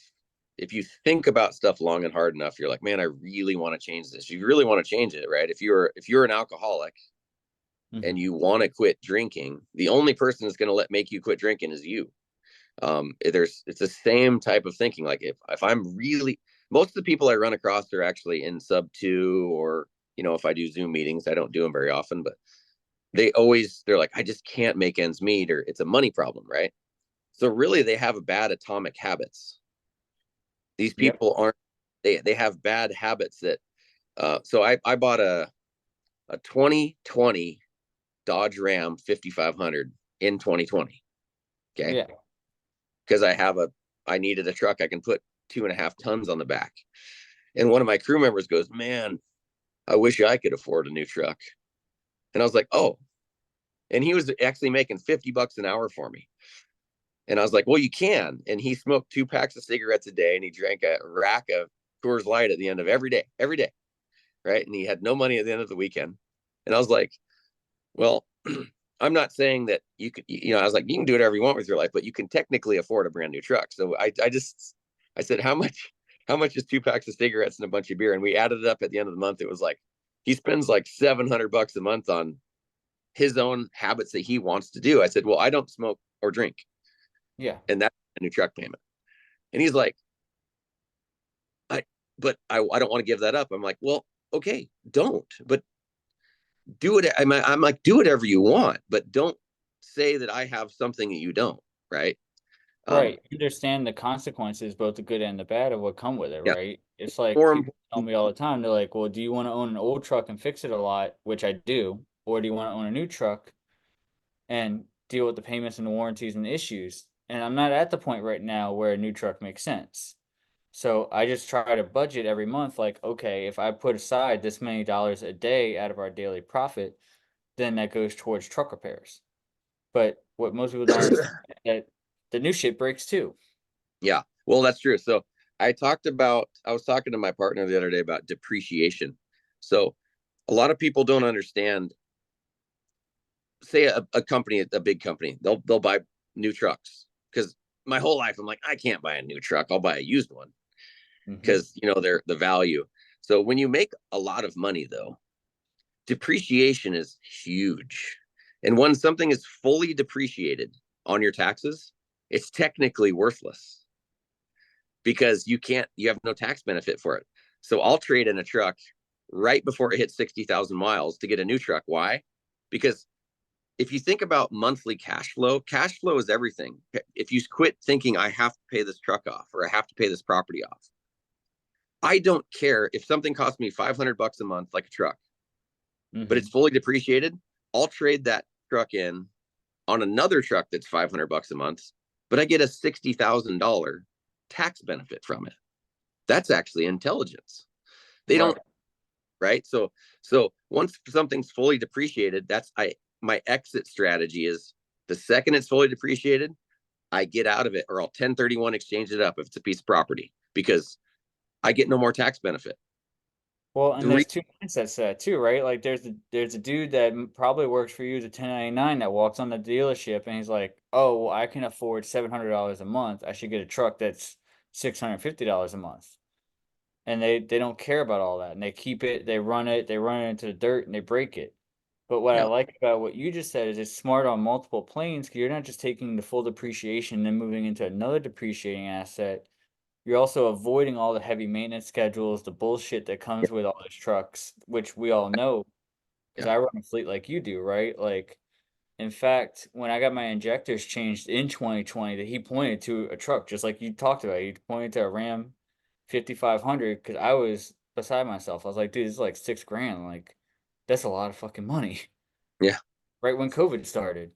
if you think about stuff long and hard enough, you're like, man, I really want to change this. You really want to change it, right? If you're an alcoholic and Hmm. you want to quit drinking, the only person that's going to make you quit drinking is you. It's the same type of thinking. Like if I'm really, most of the people I run across are actually in SubTo or if I do Zoom meetings, I don't do them very often, but they're like, I just can't make ends meet, or it's a money problem, right? So really, they have bad atomic habits. These Yep. people aren't. They have bad habits that. So I bought a 2020 Dodge Ram 5500 in 2020. Okay, Yeah. because I needed a truck I can put 2.5 tons on the back. And one of my crew members goes, "Man, I wish I could afford a new truck." And I was like, "Oh." And he was actually making $50 an hour for me. And I was like, well, you can. And he smoked 2 packs of cigarettes a day and he drank a rack of Coors Light at the end of every day. Right. And he had no money at the end of the weekend. And I was like, well, I'm not saying that you could, I was like, you can do whatever you want with your life, but you can technically afford a brand new truck. So I said, how much is 2 packs of cigarettes and a bunch of beer? And we added it up at the end of the month. It was like, he spends like $700 a month on his own habits that he wants to do. I said, well, I don't smoke or drink. Yeah. And that's a new truck payment. And he's like, but I don't want to give that up. I'm like, well, okay, don't, but do it. I'm like, do whatever you want, but don't say that I have something that you don't. Right. Um, Right. You understand the consequences, both the good and the bad of what come with it, yeah. right? It's like Or people tell me all the time, they're like, well, do you want to own an old truck and fix it a lot, which I do, or do you want to own a new truck and deal with the payments and the warranties and the issues? And I'm not at the point right now where a new truck makes sense. So I just try to budget every month, like, okay, if I put aside this many dollars a day out of our daily profit, then that goes towards truck repairs. But what most people don't understand is that the new shit breaks too. yeah, well, that's true. So I was talking to my partner the other day about depreciation. So a lot of people don't understand, say a company, a big company, they'll buy new trucks because my whole life I'm like, I can't buy a new truck. I'll buy a used one Mhm. because they're the value. So when you make a lot of money though, depreciation is huge. And when something is fully depreciated on your taxes, it's technically worthless because you have no tax benefit for it. So I'll trade in a truck right before it hits 60,000 miles to get a new truck. Why? Because if you think about monthly cash flow is everything. If you quit thinking I have to pay this truck off or I have to pay this property off, I don't care if something costs me $500 a month, like a truck, but it's Mhm. fully depreciated. I'll trade that truck in on another truck that's $500 a month, but I get a $60,000 tax benefit from it. That's actually intelligence. They Right. don't, right? So once something's fully depreciated, that's I my exit strategy is the second it's fully depreciated, I get out of it or I'll 1031 exchange it up if it's a piece of property because I get no more tax benefit. Well, and The re- there's two mindsets to that too, right? Like there's a dude that probably works for you as a 1099 that walks on the dealership and he's like, "Oh, well, I can afford $700 a month. I should get a truck that's $650 a month." And they don't care about all that. And they keep it, they run it into the dirt and they break it. But what I yeah, like about what you just said is it's smart on multiple planes because you're not just taking the full depreciation and then moving into another depreciating asset. You're also avoiding all the heavy maintenance schedules, the bullshit that yeah, comes with all those trucks, which we all know because yeah, I run a fleet like you do, right? Like, in fact, when I got my injectors changed in 2020, that he pointed to a truck just like you talked about. He pointed to a Ram 5500 because I was beside myself. I was like, dude, this is like 6 grand. Like, that's a lot of fucking money. yeah, Right when COVID started.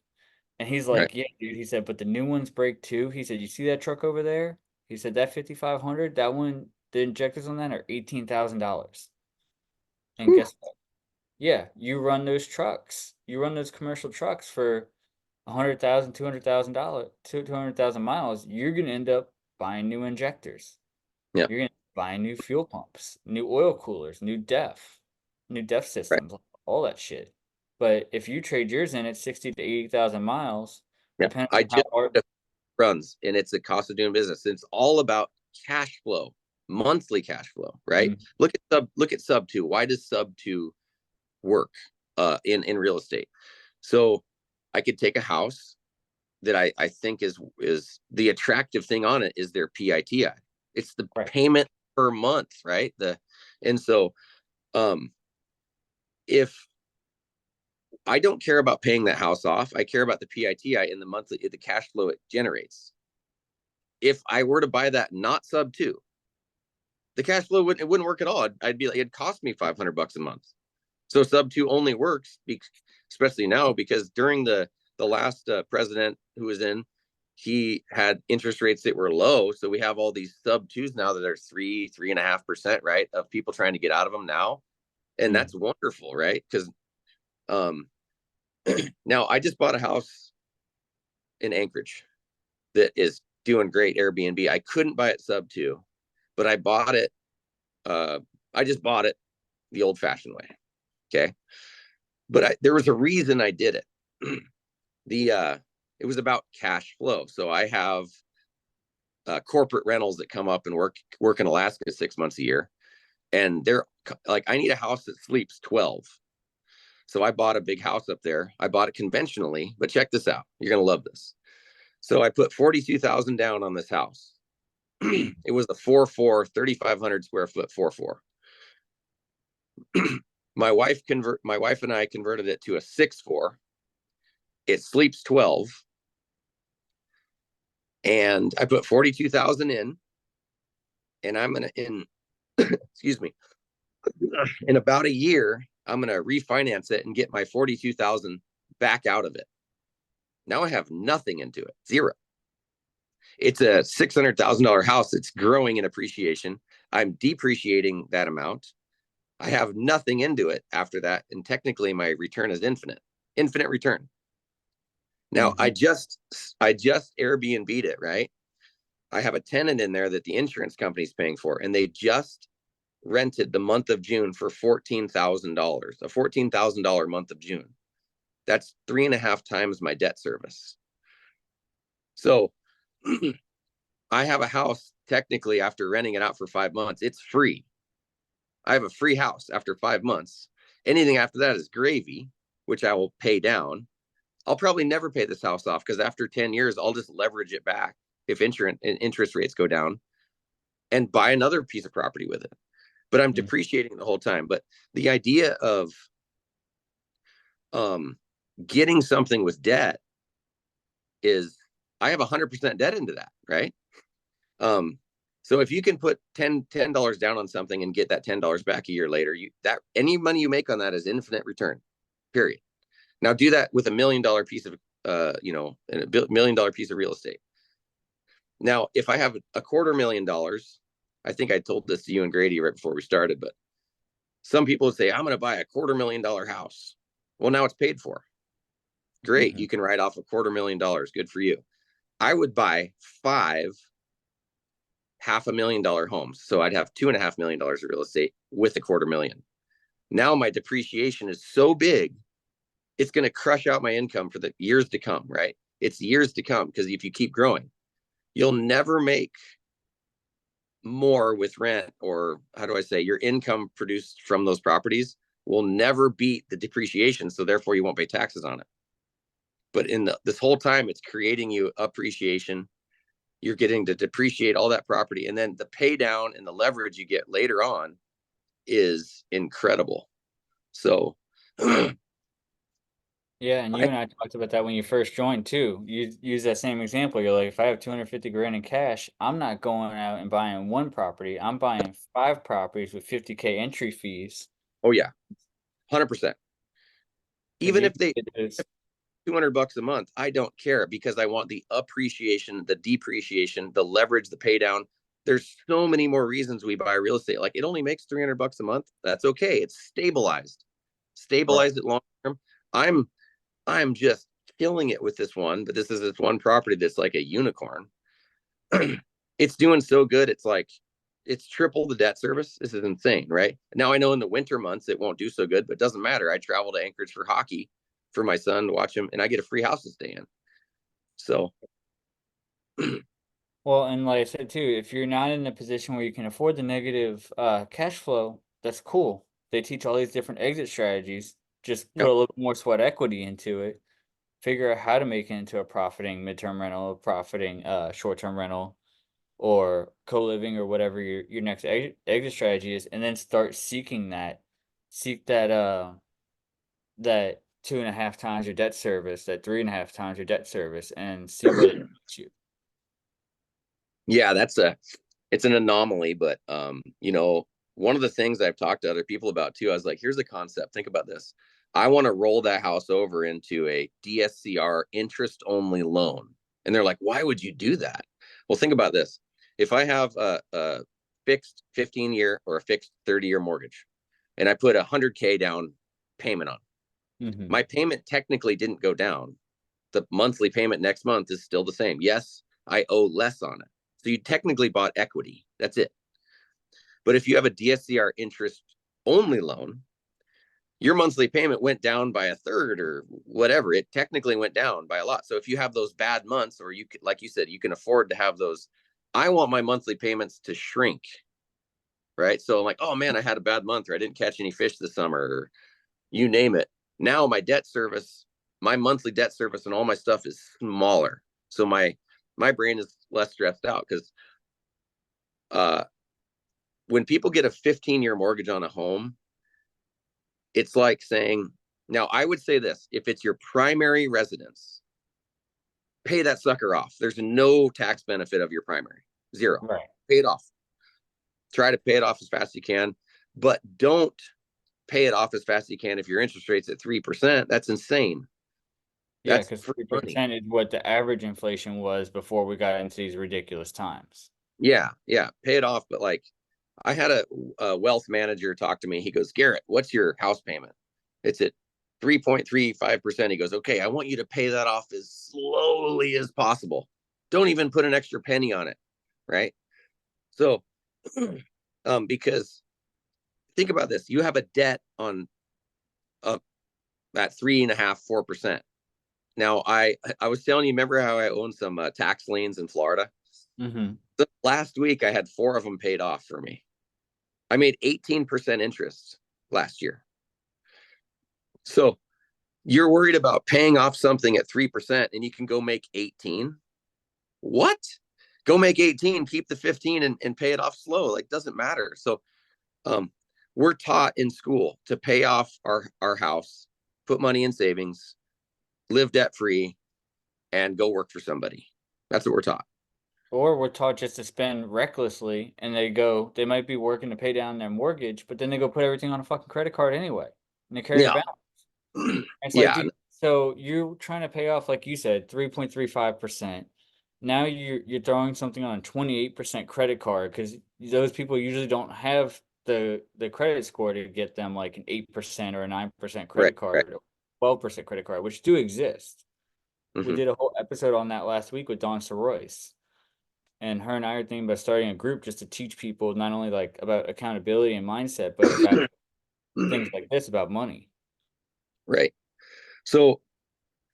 And he's right, like, yeah, dude. He said, but the new ones break too. He said, you see that truck over there? He said, that 5500, that one, the injectors on that are $18,000. And whew, guess what? Yeah, you run those trucks. You run those commercial trucks for 100,000, $200,000, 200,000 miles. You're going to end up buying new injectors. yeah, You're going to buy new fuel pumps, new oil coolers, new def right, systems, all that shit. But if you trade yours in at 60 to 80,000 miles, yeah. depending I on how just hard. runs and it's a cost of doing business. It's all about cash flow, monthly cash flow, right? Mm, Look at SubTo. Why does SubTo work in real estate? So I could take a house that I think is the attractive thing on it is their PITI. It's the right. payment per month, right? The and so um if I don't care about paying that house off, I care about the PITI and the cash flow it generates. If I were to buy that not SubTo, the cash flow wouldn't work at all. I'd be like, it'd cost me $500 a month. So SubTo only works, especially now, because during the last president who was in, he had interest rates that were low. So we have all these SubTos now that are 3.5%, right, of people trying to get out of them now, and Mm, that's wonderful, right? Because um, now I just bought a house in Anchorage that is doing great Airbnb. I couldn't buy it SubTo, but I bought it. Uh, I just bought it the old-fashioned way. Okay, but there was a reason I did it. the It was about cash flow. So I have corporate rentals that come up and work in Alaska 6 months a year, and they're like, I need a house that sleeps 12. So I bought a big house up there. I bought it conventionally, but check this out. You're gonna love this. So I put 42,000 down on this house. It was the 4-4, 3,500 square foot 4-4. My wife and I converted it to a 6-4. It sleeps 12, and I put 42,000 in, and I'm gonna excuse me, in about a year, I'm gonna refinance it and get my 42,000 back out of it. Now I have nothing into it, zero. It's a $600,000 house. It's growing in appreciation. I'm depreciating that amount. I have nothing into it after that, and technically my return is infinite return. Now Mm-hmm. I just Airbnb'd it, right? I have a tenant in there that the insurance company's paying for, and they just rented the month of June for $14,000, a $14,000 month of June. That's 3.5 times my debt service. So I have a house technically after renting it out for 5 months. It's free. I have a free house after 5 months. Anything after that is gravy, which I will pay down. I'll probably never pay this house off because after 10 years, I'll just leverage it back if interest rates go down and buy another piece of property with it. But I'm depreciating the whole time. But the idea of getting something with debt is I have 100% debt into that, right? So if you can put $10 down on something and get that $10 back a year later, that any money you make on that is infinite return, period. Now do that with $1 million piece of $1 million piece of real estate. Now, if I have $250,000, I think I told this to you and Grady right before we started, but some people would say, I'm going to buy a $250,000 house. Well, now it's paid for. Great. Mm-hmm. You can write off $250,000. Good for you. I would buy 5 $500,000 homes. So I'd have $2.5 million of real estate with $250,000. Now my depreciation is so big, it's going to crush out my income for the years to come, right? It's years to come because if you keep growing, you'll never make more with rent, or how do I say, your income produced from those properties will never beat the depreciation. So therefore you won't pay taxes on it. But this whole time, it's creating you appreciation. You're getting to depreciate all that property. And then the pay down and the leverage you get later on is incredible. So Yeah, and you I, and I talked about that when you first joined too. You use that same example. You're like, if I have 250 grand in cash, I'm not going out and buying one property. I'm buying 5 properties with 50K entry fees. oh yeah, 100%. Because Even you if can they get this. $200 a month, I don't care because I want the appreciation, the depreciation, the leverage, the pay down. There's so many more reasons we buy real estate. Like it only makes $300 a month. That's okay. It's Right. stabilized it long term. I'm I'm just killing it with this one, but this one property that's like a unicorn. It's doing so good. It's like it's triple the debt service. This is insane, right? Now I know in the winter months it won't do so good, but it doesn't matter. I travel to Anchorage for hockey for my son to watch him, and I get a free house to stay in. So Well, and like I said too, if you're not in a position where you can afford the negative cash flow, that's cool. They teach all these different exit strategies. Just yeah, put a little more sweat equity into it. Figure out how to make it into a profiting midterm rental, a profiting short-term rental, or co-living, or whatever your next exit strategy is, and then start seeking that. Seek that 2.5 times your debt service, that 3.5 times your debt service, and see where that takes you. yeah, it's an anomaly, but one of the things I've talked to other people about too, I was like, here's the concept. Think about this. I want to roll that house over into a DSCR interest only loan. And they're like, why would you do that? Well, think about this. If I have a fixed 15-year or a fixed 30-year mortgage, and I put 100K down payment on, Mm-hmm. my payment technically didn't go down. The monthly payment next month is still the same. Yes, I owe less on it. So you technically bought equity. That's it. But if you have a DSCR interest only loan, your monthly payment went down by a third or whatever. It technically went down by a lot. So if you have those bad months, or you like you said, you can afford to have those. I want my monthly payments to shrink, right? So I'm like, oh man, I had a bad month, or I didn't catch any fish this summer, or you name it. Now my debt service, my monthly debt service and all my stuff is smaller. So my brain is less stressed out because uh, when people get a 15-year mortgage on a home, it's like saying, now I would say this, if it's your primary residence, pay that sucker off. There's no tax benefit of your primary, zero. Right. Pay it off. Try to pay it off as fast as you can, but don't pay it off as fast as you can if your interest rate's at 3%. That's insane. Yeah, That's because free money. 3% is what the average inflation was before we got into these ridiculous times. Yeah, yeah, pay it off. But like, I had a wealth manager talk to me. He goes, Garrett, what's your house payment? It's at 3.35%. He goes, okay, I want you to pay that off as slowly as possible. Don't even put an extra penny on it. Right. So, because think about this, you have a debt on uh, at 3.5%, 4%. Now, I was telling you, remember how I own some tax liens in Florida? Mm-hmm. So last week, I had 4 of them paid off for me. I made 18% interest last year. So you're worried about paying off something at 3% and you can go make 18. What? Go make 18, keep the 15 and pay it off slow. Like, doesn't matter. So um, we're taught in school to pay off our house, put money in savings, live debt free, and go work for somebody. That's what we're taught. Or we're taught just to spend recklessly, and they might be working to pay down their mortgage, but then they go put everything on a fucking credit card anyway, and they carry the Yeah. balance. It's like, Yeah. dude, so you're trying to pay off, like you said, 3.35%. Now you're throwing something on a 28% credit card because those people usually don't have the credit score to get them like an 8% or a 9% Right. credit Right. card or 12% credit card, which do exist. We Mm-hmm. did a whole episode on that last week with Dawn Soroyce. And her and I are thinking about starting a group just to teach people not only like about accountability and mindset, but about things like this about money. Right. So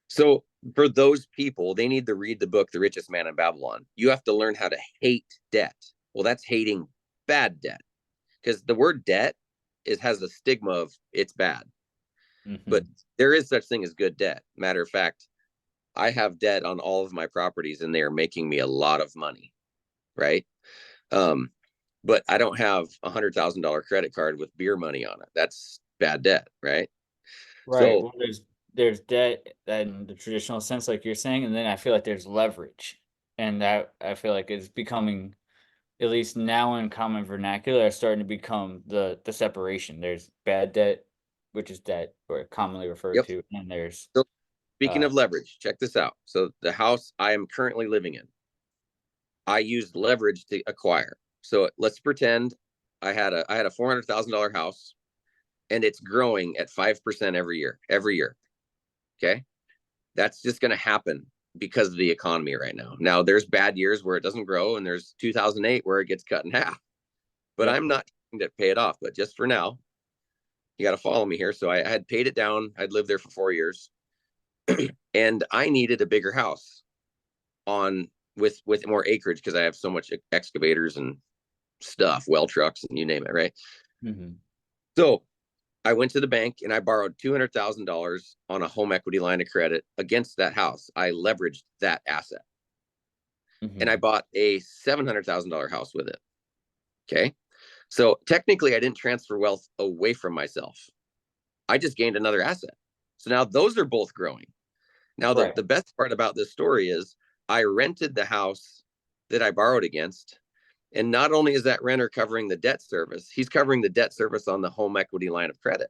So for those people, they need to read the book, The Richest Man in Babylon. You have to learn how to hate debt. Well, that's hating bad debt because the word debt has a stigma of it's bad, but Mm-hmm. there is such thing as good debt. Matter of fact, I have debt on all of my properties and they are making me a lot of money. Right. Um, but I don't have $100,000 credit card with beer money on it. That's bad debt. Right. Right. So, Well, there's debt in the traditional sense, like you're saying, and then I feel like there's leverage, and that I feel like is becoming, at least now in common vernacular, are starting to become the separation. There's bad debt, which is debt, or commonly referred yep. to, and there's So speaking uh of leverage, check this out. So the house I am currently living in, I used leverage to acquire. So let's pretend I had a $400,000 house and it's growing at 5% every year, every year. Okay. That's just going to happen because of the economy right now. Now there's bad years where it doesn't grow and there's 2008 where it gets cut in half, but yep. I'm not trying to pay it off. But just for now, you got to follow me here. So I had paid it down. I'd lived there for 4 years and I needed a bigger house on with more acreage because I have so much excavators and stuff, well trucks and you name it, right? Mm-hmm. So I went to the bank and I borrowed $200,000 on a home equity line of credit against that house. I leveraged that asset and I Mm-hmm. bought a $700,000 house with it. Okay. So technically, I didn't transfer wealth away from myself. I just gained another asset. So now those are both growing. Now, the, Right. the best part about this story is I rented the house that I borrowed against. And not only is that renter covering the debt service, he's covering the debt service on the home equity line of credit.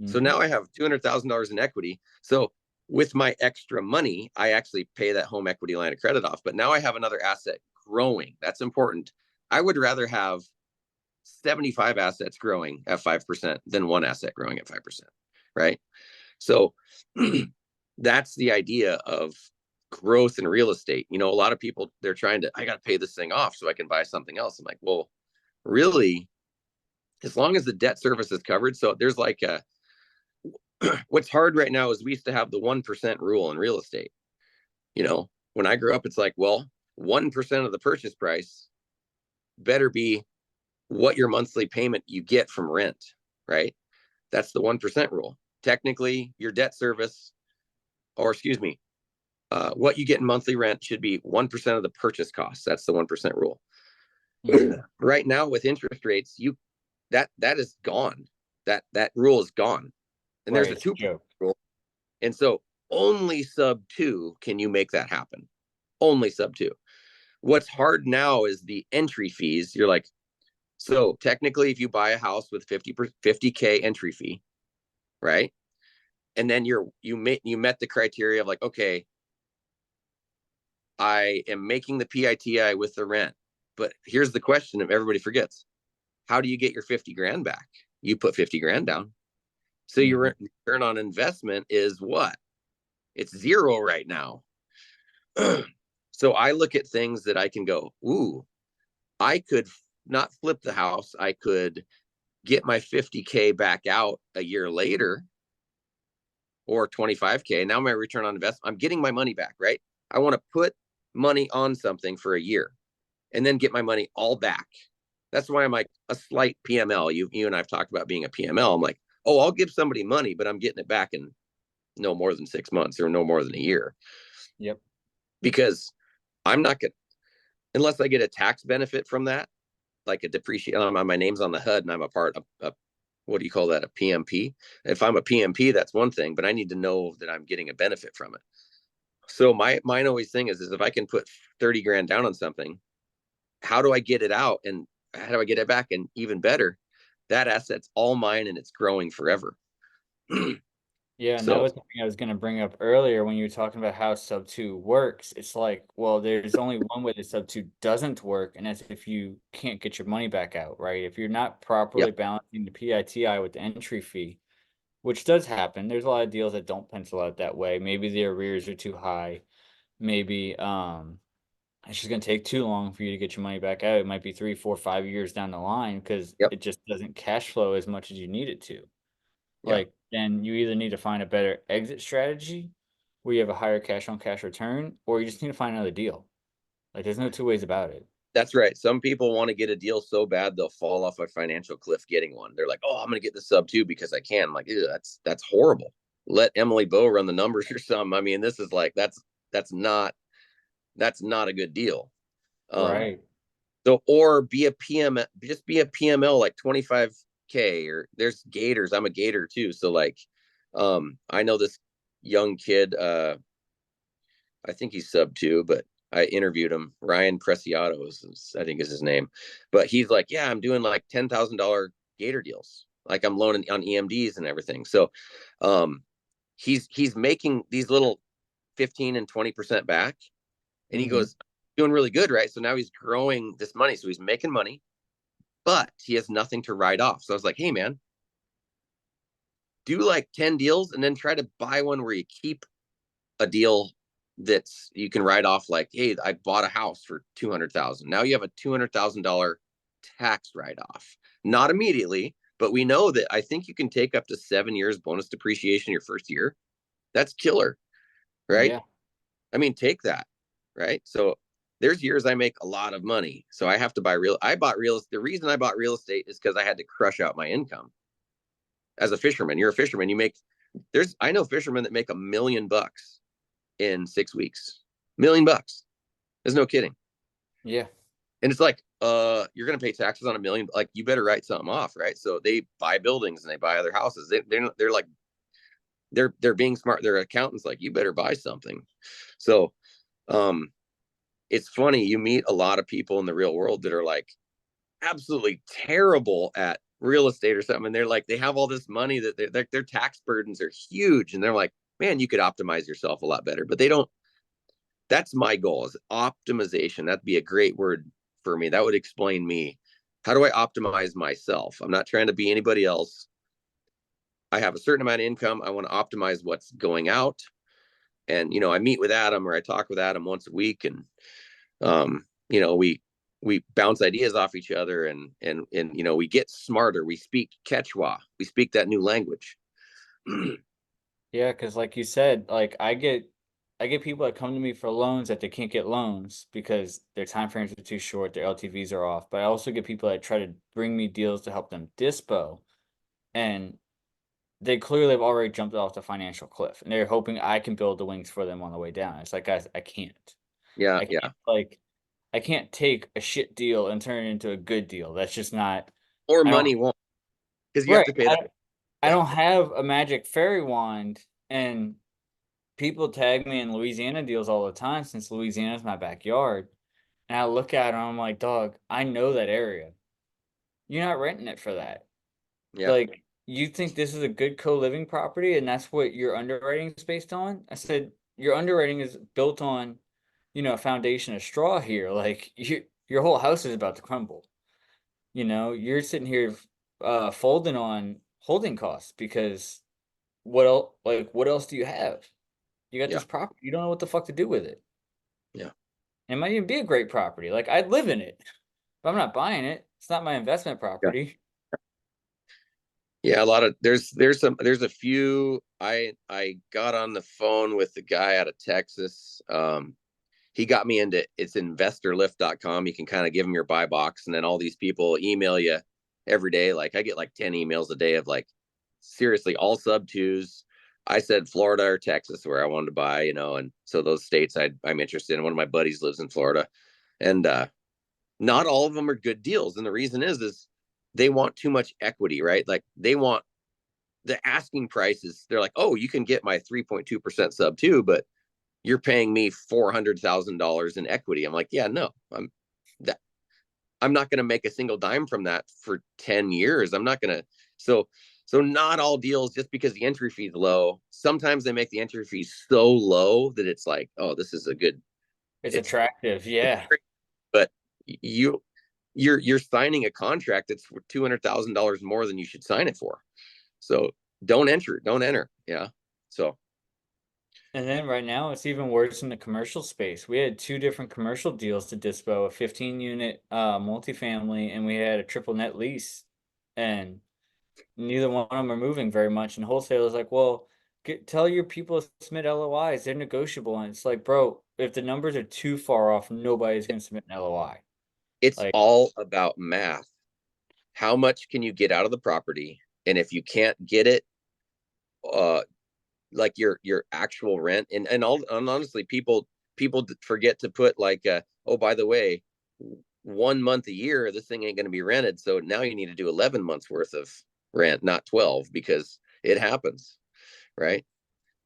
So Mm-hmm. now I have $200,000 in equity. So with my extra money, I actually pay that home equity line of credit off. But now I have another asset growing. That's important. I would rather have 75 assets growing at 5% than one asset growing at 5%. Right. So that's the idea of growth in real estate. A lot of people, they're trying to, I got to pay this thing off so I can buy something else. I'm like, well, really, as long as the debt service is covered. So there's like what's hard right now is we used to have the 1% rule in real estate. When I grew up, it's like, well, 1% of the purchase price better be what your monthly payment you get from rent, right? That's the 1% rule. Technically, your debt service, or excuse me, what you get in monthly rent should be 1% of the purchase cost. That's the 1% rule. Hmm. Right now with interest rates, that is gone. That rule is gone. And Right. there's a It's a 2% joke. rule. And so only sub two can you make that happen. Only sub two. What's hard now is the entry fees. You're like, so technically, if you buy a house with 50K entry fee, right? And then you met the criteria of like, okay, I am making the PITI with the rent. But here's the question that everybody forgets. How do you get your 50 grand back? You put 50 grand down. So your Hmm. return on investment is what? It's zero right now. So I look at things that I can go, ooh, I could not flip the house. I could get my 50K back out a year later or 25K. Now my return on investment, I'm getting my money back, right? I want to put money on something for a year and then get my money all back. That's why I'm like a slight PML. You and I've talked about being a PML. I'm like, oh, I'll give somebody money, but I'm getting it back in no more than 6 months or no more than a year Yep. because I'm not going to, unless I get a tax benefit from that, like a depreciation. My name's on the HUD and I'm a part of what do you call that? A PMP. If I'm a PMP, that's one thing, but I need to know that I'm getting a benefit from it. So mine always thing is if I can put 30 grand down on something, how do I get it out and how do I get it back? And even better, that asset's all mine and it's growing forever. Yeah, and that So was something I was going to bring up earlier when you were talking about how SubTo works. It's like, well, there's only one way that SubTo doesn't work, and that's if you can't get your money back out, right? If you're not yeah, properly balancing the PITI with the entry fee, which does happen. There's a lot of deals that don't pencil out that way. Maybe the arrears are too high. Maybe it's just gonna take too long for you to get your money back out. It might be 3, 4, 5 years down the line because yep, it just doesn't cash flow as much as you need it to. yeah. Like, then you either need to find a better exit strategy where you have a higher cash on cash return, or you just need to find another deal. Like, there's no two ways about it. That's right. Some people want to get a deal so bad they'll fall off a financial cliff getting one. They're like, "Oh, I'm going to get the sub two because I can." I'm like, ew, that's horrible. Let Emily Bow run the numbers or something. I mean, this is like that's not that's not a good deal. Um, Right. so or be a PM, just be a PML like 25K or there's Gators. I'm a Gator too. So like, I know this young kid. I think he's sub two, but I interviewed him. Ryan Preciado I think is his name. But he's like, yeah, I'm doing like $10,000 Gator deals. Like I'm loaning on EMDs and everything. So um he's making these little 15 and 20% back. And he Hmm. goes, doing really good, right? So now he's growing this money. So he's making money, but he has nothing to write off. So I was like, hey man, do like 10 deals and then try to buy one where you keep a deal that's you can write off like, hey, I bought a house for 200,000. Now you have a $200,000 tax write off. Not immediately, but we know that I think you can take up to 7 years bonus depreciation your first year. That's killer, right? Yeah. I mean, take that, right? So there's years I make a lot of money. So I have to buy real. I bought real. The reason I bought real estate is because I had to crush out my income as a fisherman. You're a fisherman. I know fishermen that make $1 million in 6 weeks. $1 million. There's no kidding. Yeah. And it's like, you're gonna pay taxes on 1 million. Like, you better write something off, right? So they buy buildings and they buy other houses. They're like they're being smart. Their accountants like, you better buy something. So um, it's funny. You meet a lot of people in the real world that are like absolutely terrible at real estate or something, and they're like they have all this money that their tax burdens are huge, and they're like, man, you could optimize yourself a lot better, but they don't. That's my goal is optimization. That'd be a great word for me. That would explain me. How do I optimize myself? I'm not trying to be anybody else. I have a certain amount of income. I want to optimize what's going out. And I meet with Adam or I talk with Adam once a week, and we bounce ideas off each other, and we get smarter. We speak Quechua. We speak that new language. Yeah, because like you said, like I get people that come to me for loans that they can't get loans because their time frames are too short, their LTVs are off. But I also get people that try to bring me deals to help them dispo, and they clearly have already jumped off the financial cliff, and they're hoping I can build the wings for them on the way down. It's like, guys, I can't. Yeah, I yeah, can't like I can't take a shit deal and turn it into a good deal. That's just not. Or I don't. money won't, because you have Right. to pay that. I Yeah. don't have a magic fairy wand, and people tag me in Louisiana deals all the time since Louisiana's my backyard. And I look at it and I'm like, dog, I know that area. You're not renting it for that. Yeah. Like, you think this is a good co-living property and that's what your underwriting is based on? I said, your underwriting is built on, a foundation of straw here. Like, your whole house is about to crumble. You're sitting here folding on holding costs because what else do you have? You got Yeah. this property, you don't know what the fuck to do with it. Yeah. It might even be a great property. Like, I'd live in it, but I'm not buying it. It's not my investment Yeah. property. Yeah. A lot of there's a few. I got on the phone with the guy out of Texas. He got me into it's investorlift.com. You can kind of give them your buy box, and then all these people email you every day. Like I get like 10 emails a day of like seriously all sub twos. I said Florida or Texas where I wanted to buy, and so those states I'm interested in. One of my buddies lives in Florida, and not all of them are good deals. And the reason is they want too much equity, right? Like they want the asking prices. They're like, oh, you can get my 3.2% sub two, but you're paying me $400,000 in equity. I'm like, yeah, no, that I'm not going to make a single dime from that for 10 years. I'm not going to. So not all deals just because the entry fee is low. Sometimes they make the entry fee so low that it's like, oh, this is a good. It's It's attractive, yeah. great, but you you're signing a contract that's for $200,000 more than you should sign it for. So don't enter. Yeah. So And then right now it's even worse in the commercial space. We had two different commercial deals to dispo, a 15 unit multifamily, and we had a triple net lease. And neither one of them are moving very much. And wholesalers like, well, tell your people to submit LOIs. They're negotiable. And it's like, bro, if the numbers are too far off, nobody's going to submit an LOI. it's Like, all about math. How much can you get out of the property? And if you can't get it, uh, like your actual rent, and honestly, people forget to put like, oh, by the way, 1 month a year, this thing ain't going to be rented. So now you need to do 11 months worth of rent, not 12, because it happens, right?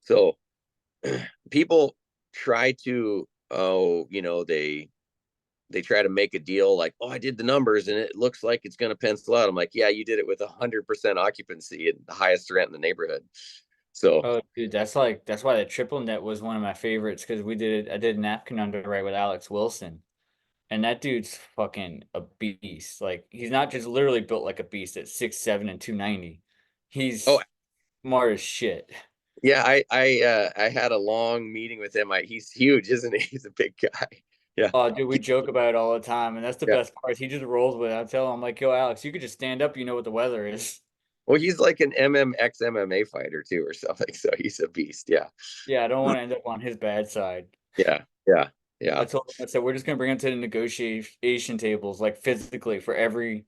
So people try to, oh, they try to make a deal like, oh, I did the numbers and it looks like it's going to pencil out. I'm like, yeah, you did it with 100% occupancy and the highest rent in the neighborhood. So, oh, dude, that's why the triple net was one of my favorites because I did napkin underwrite with Alex Wilson. And that dude's fucking a beast. Like he's not just literally built like a beast at 6'7" and 290. oh, He's smart as shit. yeah, I had a long meeting with him. He's huge, isn't he? He's a big guy. Yeah. Oh, dude, we He- joke about it all the time, and that's the yeah. best part. He just rolls with it. I tell him, I'm like, yo, Alex, you could just stand up, you know what the weather is. Well, he's like an MMX MMA fighter too, or something. So he's a beast. Yeah. Yeah, I don't want to end up on his bad side. Yeah. Yeah. I Yeah. told him, I said, we're just gonna bring him to the negotiation tables, like physically, for every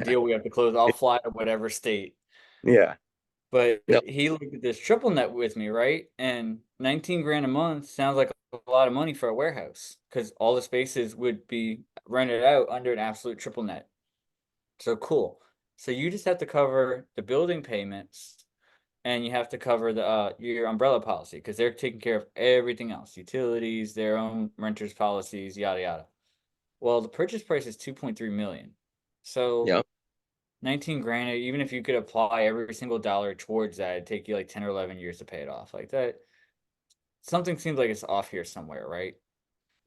deal we have to close. I'll fly to whatever state. Yeah. But No. he looked at this triple net with me, right? And 19 grand a month sounds like a lot of money for a warehouse because all the spaces would be rented out under an absolute triple net. So cool. So you just have to cover the building payments and you have to cover the your umbrella policy because they're taking care of everything else, utilities, their own renters policies, yada yada. Well, the purchase price is 2.3 million. So Yeah. 19 grand, even if you could apply every single dollar towards that, it'd take you like 10 or 11 years to pay it off. Like that, something seems like it's off here somewhere, right?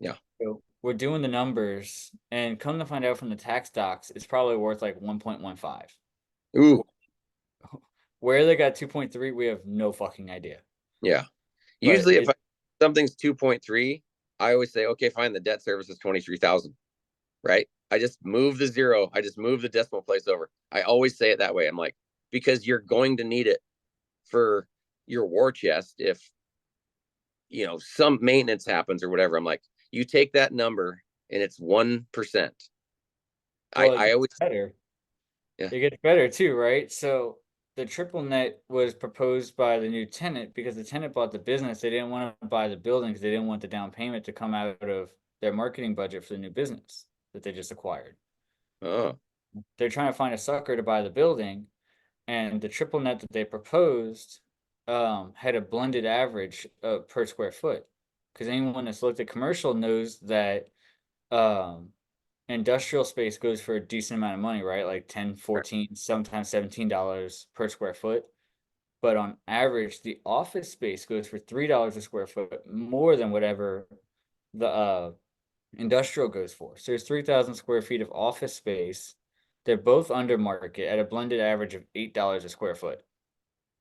Yeah. So we're doing the numbers, and come to find out from the tax docs, it's probably worth like 1.15. Ooh. Where they got 2.3, we have no fucking idea. Yeah. But Usually, if something's 2.3, I always say, okay, fine. The debt service is 23,000. Right? I just move the zero. I just move the decimal place over. I always say it that way. I'm like, because you're going to need it for your war chest if some maintenance happens or whatever. I'm like, you take that number and it's 1%. I well, it I gets always better. yeah. It gets better too, right? So the triple net was proposed by the new tenant because the tenant bought the business. They didn't want to buy the building because they didn't want the down payment to come out of their marketing budget for the new business that they just acquired. Oh. They're trying to find a sucker to buy the building, and the triple net that they proposed had a blended average per square foot. Because anyone that's looked at commercial knows that um, industrial space goes for a decent amount of money, right? Like 10, 14, sometimes $17 per square foot. But on average, the office space goes for $3 a square foot more than whatever the industrial goes for. So there's 3,000 square feet of office space. They're both under market at a blended average of $8 a square foot.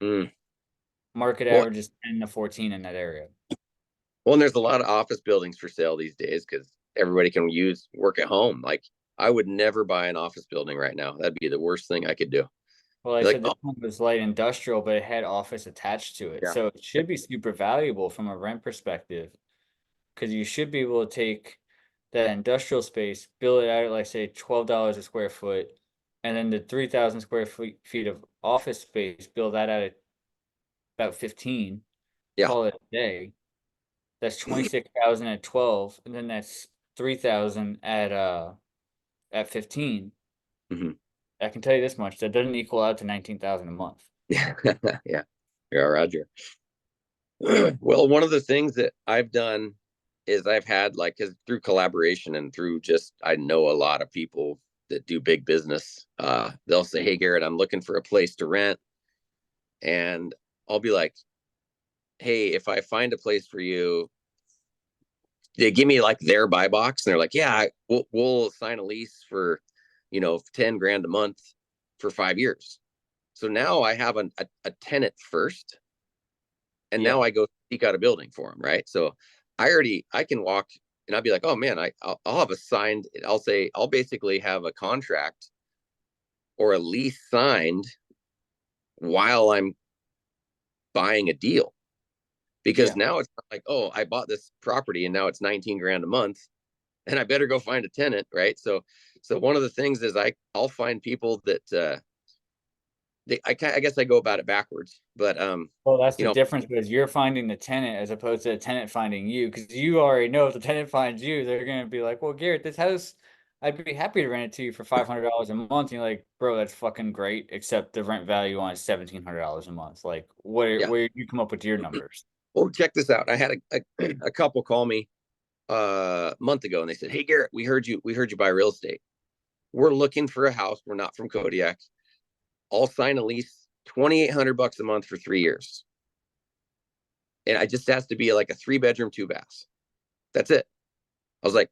Mm. Market Well, average is 10 to 14 in that area. and there's a lot of office buildings for sale these days because everybody can work at home. Like I would never buy an office building right now. That'd be the worst thing I could do. Well, I Be like, said this oh one was light industrial, but it had office attached to it. yeah, So it should be super valuable from a rent perspective because you should be able to take that industrial space, build it out at like say $12 a square foot, and then the 3,000 square feet of office space, build that out at about 15, yeah. call it a day. That's 26,000 at 12, and then that's 3,000 at 15. Hmm. I can tell you this much, that doesn't equal out to 19,000 a month. Yeah, yeah, yeah, Roger. Well, one of the things that I've done is I've had like, cause through collaboration and through just, I know a lot of people that do big business. They'll say, "Hey, Garrett, I'm looking for a place to rent." And I'll be like, "Hey, if I find a place for you," they give me like their buy box and they're like, "Yeah, we'll sign a lease for, 10 grand a month for 5 years." So now I have a tenant first, and Yeah. now I go seek out a building for them, right? So I can walk and I'll be like, "Oh man, I'll have a signed, I'll basically have a contract or a lease signed while I'm buying a deal." Because Yeah. now it's not like, "Oh, I bought this property and now it's 19 grand a month and I better go find a tenant," right? So one of the things is I'll find people that I guess I go about it backwards, but Well, that's you the know, difference because you're finding the tenant as opposed to the tenant finding you. Because you already know if the tenant finds you, they're gonna be like, "Well, Garrett, this house, I'd be happy to rent it to you for $500 a month." And you're like, "Bro, that's fucking great." Except the rent value on is $1,700 a month. Like, yeah. where you come up with your numbers? Well, check this out. I had a couple call me a month ago and they said, "Hey, Garrett, we heard you buy real estate. We're looking for a house. We're not from Kodiak. I'll sign a lease, 2,800 bucks a month for 3 years, and I just has to be like a 3 bedroom, 2 baths. That's it." I was like,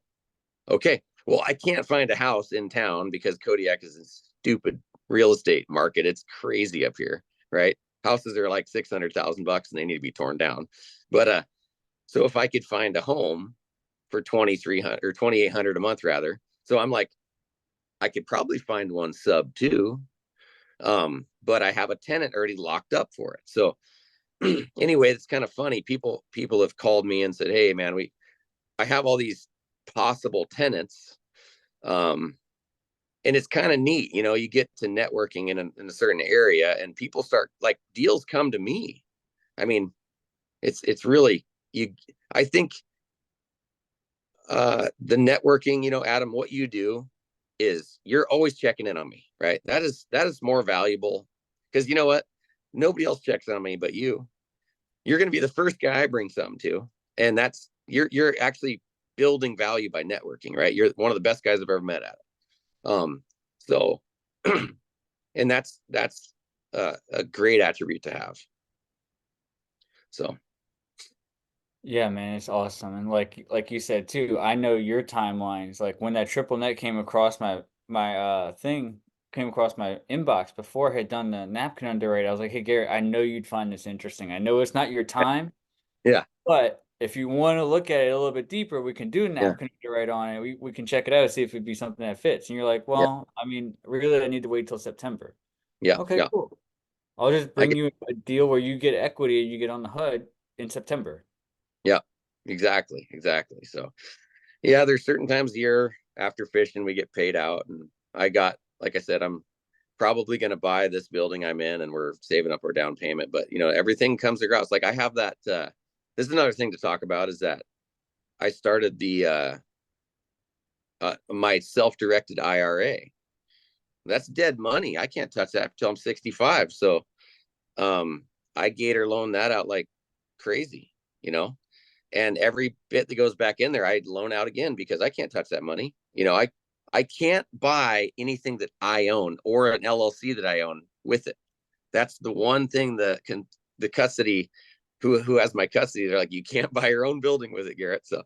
"Okay, well, I can't find a house in town because Kodiak is a stupid real estate market. It's crazy up here, right? Houses are like 600,000 bucks and they need to be torn down. But so if I could find a home for 2,300 or 2,800 a month rather, so I'm like, I could probably find one SubTo, but I have a tenant already locked up for it. So anyway, it's kind of funny. People have called me and said, "Hey, man, I have all these possible tenants." Um, and it's kind of neat, you get to networking in a certain area and people start like deals come to me. I mean, it's really you. I think the networking, Adam, what you do is you're always checking in on me, right? That is more valuable because you know what? Nobody else checks on me but you. You're going to be the first guy I bring something to, and that's you're actually building value by networking, right? You're one of the best guys I've ever met at it. So, and that's a great attribute to have. So, Yeah, man, it's awesome. And like you said too, I know your timelines. Like when that triple net came across my thing came across my inbox before I had done the napkin underwrite, I was like, "Hey Garrett, I know you'd find this interesting. I know it's not your time, yeah, but if you want to look at it a little bit deeper, we can do a yeah, napkin underwrite on it. We can check it out, see if it'd be something that fits." And you're like, yeah, "Well, I mean, really I need to wait till September." yeah, Okay, yeah. cool. I'll just I bring get, you a deal where you get equity and you get on the HUD in September. yeah, exactly, exactly. So, yeah, there's certain times a year after fishing we get paid out, and like I said, I'm probably going to buy this building I'm in, and we're saving up our down payment. But everything comes across. Like I have that. This is another thing to talk about is that I started the my self-directed IRA. That's dead money. I can't touch that until I'm 65. So I gator loan that out like crazy, and every bit that goes back in there, I loan out again because I can't touch that money. I can't buy anything that I own or an LLC that I own with it. That's the one thing that the custody who has my custody, they're like, you can't buy your own building with it, Garrett. So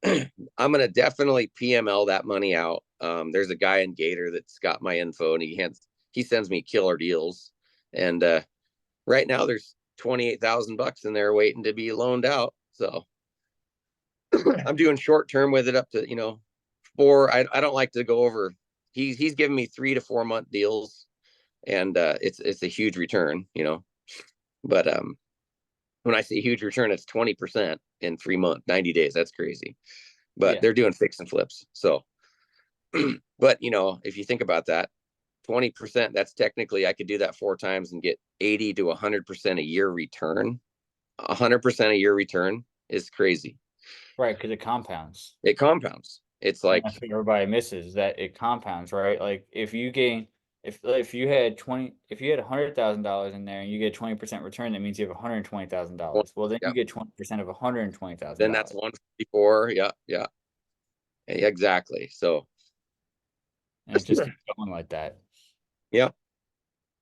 I'm gonna definitely PML that money out. There's a guy in Gator that's got my info, and he sends me killer deals. And right now there's $28,000 in there waiting to be loaned out. So I'm doing short term with it up to 4. I don't like to go over. He's giving me 3 to 4 month deals, and it's a huge return, But when I say huge return, it's 20% in 3 months, 90 days. That's crazy. But Yeah. they're doing fix and flips. So, but if you think about that, 20%, that's technically, I could do that 4 times and get 80 to 100% a year return. 100% a year return is crazy. Right, because it compounds. It compounds. It's And like, that's what everybody misses, that it compounds, right? Like if you gain, if you had $100,000 in there and you get 20% return, that means you have $120,000. Well, then yeah, you get 20% of then $120,000. that's 154. Yeah, yeah, exactly. So, And it just keeps going like that. yeah,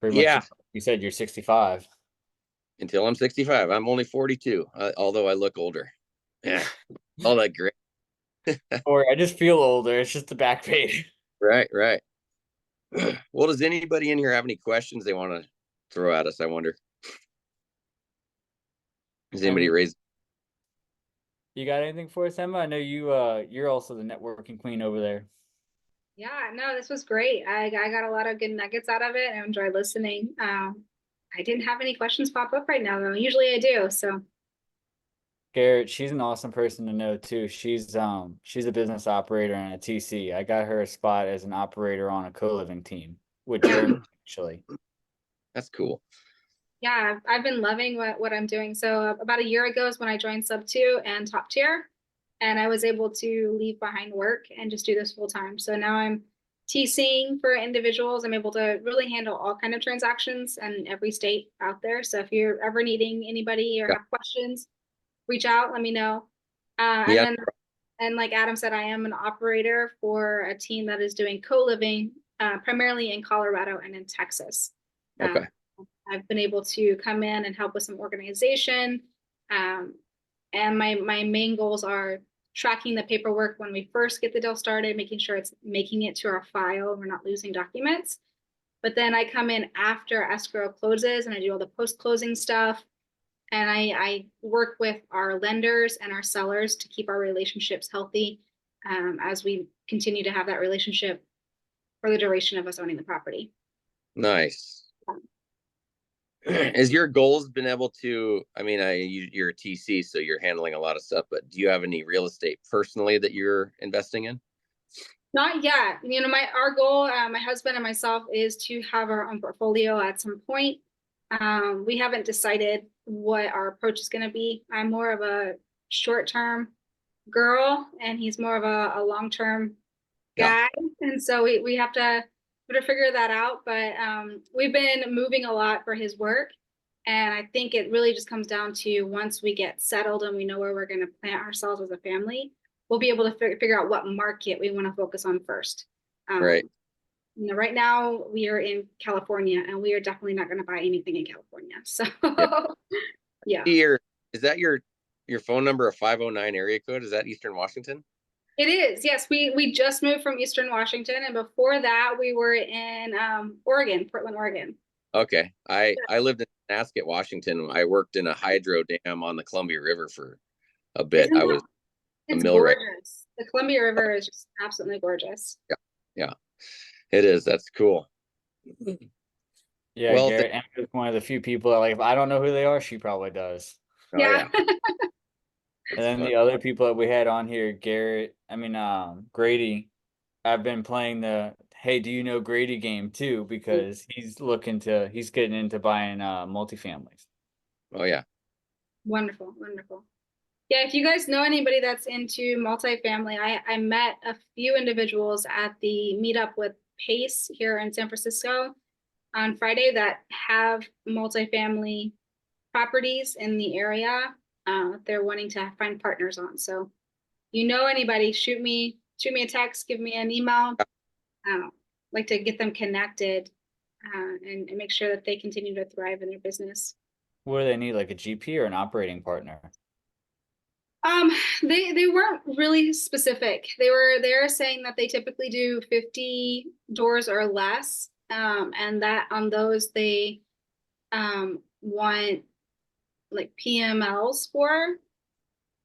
Pretty much, yeah, you said you're 65. until I'm 65. I'm only 42, although I look older. Yeah, all that great. Or I just feel older. It's just the back pain. Right, right. Well, does anybody in here have any questions they want to throw at us? I wonder. Does I anybody mean, raise? you got anything for us, Emma? I know you're also the networking queen over there. Yeah, no, this was great. I got a lot of good nuggets out of it. I enjoyed listening. I didn't have any questions pop up right now, though. Usually I do. So Garrett, she's an awesome person to know too. She's a business operator and a TC. I got her a spot as an operator on a co-living team with Jeremy, actually. That's cool. yeah, I've been loving what I'm doing. So about a year ago is when I joined SubTo and Top Tier, and I was able to leave behind work and just do this full time. So now I'm TCing for individuals. I'm able to really handle all kind of transactions in every state out there. So if you're ever needing anybody or Yeah, have questions, reach out, let me know. And yeah. then, and like Adam said, I am an operator for a team that is doing co-living, primarily in Colorado and in Texas. Okay. I've been able to come in and help with some organization. Um, and my main goals are tracking the paperwork when we first get the deal started, making sure it's making it to our file, we're not losing documents. But then I come in after escrow closes and I do all the post-closing stuff. And I work with our lenders and our sellers to keep our relationships healthy, as we continue to have that relationship for the duration of us owning the property. Nice. Is your goals been able to, I mean, you're a TC, so you're handling a lot of stuff, but do you have any real estate personally that you're investing in? Not yet. Our goal, my husband and myself, is to have our own portfolio at some point. We haven't decided what our approach is going to be. I'm more of a short-term girl, and he's more of a long-term Yeah. guy, and so we have to figure that out. But we've been moving a lot for his work, and I think it really just comes down to once we get settled and we know where we're going to plant ourselves as a family, we'll be able to figure out what market we want to focus on first. Right. Right now we are in California, and we are definitely not going to buy anything in California. So Yeah. yeah. Is that your phone number, a 509 area code? Is that Eastern Washington? It is. Yes, we just moved from Eastern Washington, and before that we were in Oregon, Portland, Oregon. Okay. I lived in Nasket, Washington. I worked in a hydro dam on the Columbia River for a bit. I was a It's millwright. gorgeous. The Columbia River is just absolutely gorgeous. Yeah. Yeah. It is. That's cool. Yeah, Well, Garrett Emma's one of the few people that, like, if I don't know who they are, she probably does. oh Yeah. yeah. And then the other people that we had on here, Grady, I've been playing the hey, do you know Grady game too, because he's getting into buying multifamilies. Oh yeah. Wonderful, wonderful. Yeah, if you guys know anybody that's into multifamily, I met a few individuals at the meetup with Pace here in San Francisco on Friday that have multifamily properties in the area. They're wanting to find partners on. So you know anybody, shoot me a text, give me an email. Like to get them connected and make sure that they continue to thrive in their business. What do they need, like a GP or an operating partner? Um, they weren't really specific. They're saying that they typically do 50 doors or less. And that on those they want like PMLs for.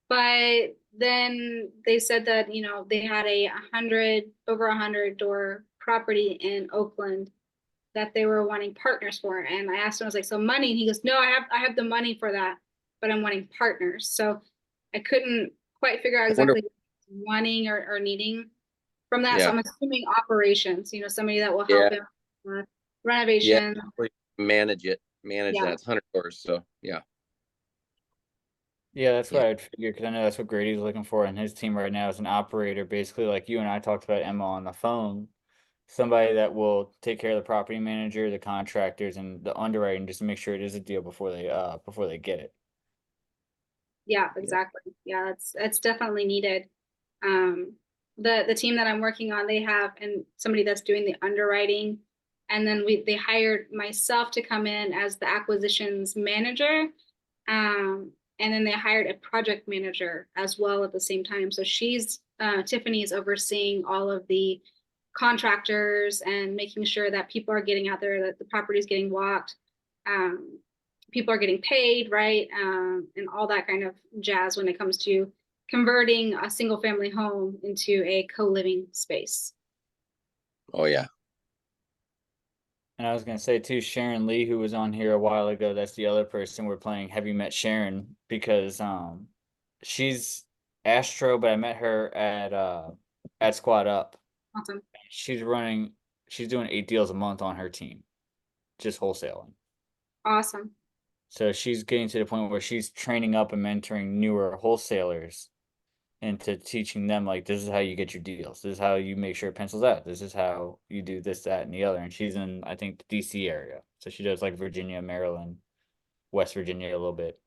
But then they said that, you know, they had over 100 door property in Oakland that they were wanting partners for. And I asked him, I was like, so money? And he goes, no, I have the money for that, but I'm wanting partners. So I couldn't quite figure out I wonder. exactly what he's wanting or needing from that. So Yeah. I'm assuming operations, you know, somebody that will help Yeah. him with Yeah. renovation. Manage that. Yeah. It's 100 doors. So yeah. Yeah, that's Yeah. what I'd figure, because I know that's what Grady's looking for in his team right now, as an operator, basically like you and I talked about Emma on the phone. Somebody that will take care of the property manager, the contractors, and the underwriting, just to make sure it is a deal before they get it. Yeah, Yeah. exactly. Yeah, that's definitely needed. Um, the team that I'm working on, they have and somebody that's doing the underwriting, and then they hired myself to come in as the acquisitions manager, and then they hired a project manager as well at the same time. So Tiffany's overseeing all of the contractors and making sure that people are getting out there, that the property is getting walked. Um, People are getting paid, right? And all that kind of jazz when it comes to converting a single family home into a co-living space. Oh yeah. And I was gonna say too, Sharon Lee, who was on here a while ago, that's the other person we're playing. Have you met Sharon? Because she's Astro, but I met her at Squad Up. Awesome. She's running she's doing 8 deals a month on her team, just wholesaling. Awesome. So she's getting to the point where she's training up and mentoring newer wholesalers into teaching them, like, this is how you get your deals. This is how you make sure it pencils out. This is how you do this, that, and the other. And she's in, I think, the DC area. So she does like Virginia, Maryland, West Virginia a little bit.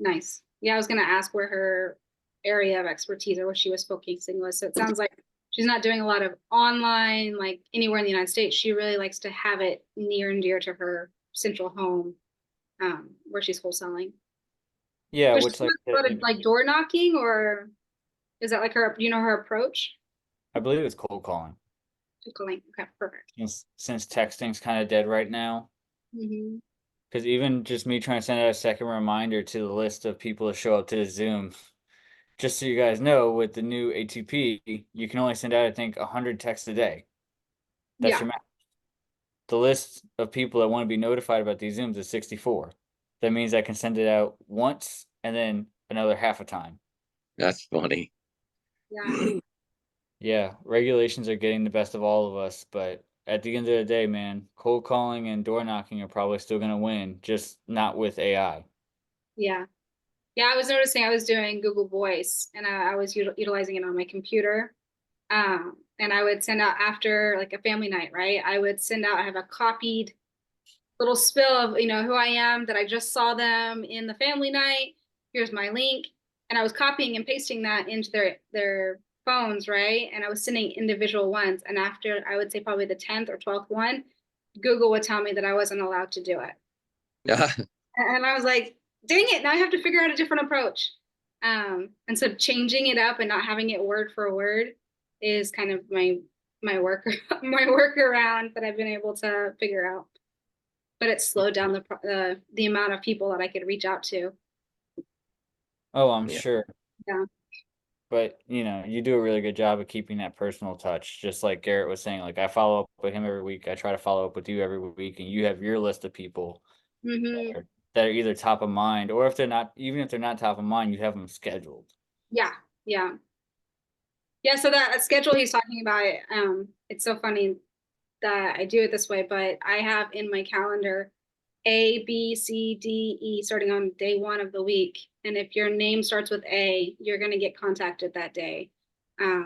Nice. Yeah, I was going to ask where her area of expertise or what she was focusing was. So it sounds like she's not doing a lot of online, like anywhere in the United States. She really likes to have it near and dear to her central home, where she's wholesaling. Yeah, But she which, like, does a lot of like door knocking, or is that like her, you know, her approach? I believe it's cold calling. Okay, perfect. Since texting's kind of dead right now. Mm-hmm. Because even just me trying to send out a second reminder to the list of people to show up to the Zoom, just so you guys know, with the new ATP, you can only send out, I think, 100 texts a day. That's Yeah, your max. The list of people that want to be notified about these Zooms is 64. That means I can send it out once and then another half a time. That's funny. yeah, Yeah, regulations are getting the best of all of us, but at the end of the day, man, cold calling and door knocking are probably still going to win, just not with AI. yeah. Yeah, I was noticing I was doing Google Voice and I was utilizing it on my computer. And I would send out after like a family night, right? I would send out, I have a copied little spill of, you know, who I am, that I just saw them in the family night. Here's my link. And I was copying and pasting that into their phones, right? And I was sending individual ones. And after I would say probably the 10th or 12th one, Google would tell me that I wasn't allowed to do it. Yeah. And I was like, dang it, now I have to figure out a different approach. And so changing it up and not having it word for word is kind of my work my workaround that I've been able to figure out. But it slowed down the amount of people that I could reach out to. Oh, I'm Yeah. sure. Yeah. But, you do a really good job of keeping that personal touch. Just like Garrett was saying, like, I follow up with him every week. I try to follow up with you every week, and you have your list of people Mm-hmm. that are either top of mind, or if they're not, even if they're not top of mind, you have them scheduled. Yeah. Yeah. Yeah. So that schedule he's talking about, it's so funny that I do it this way, but I have in my calendar A, B, C, D, E, starting on day 1 of the week. And if your name starts with A, you're going to get contacted that day.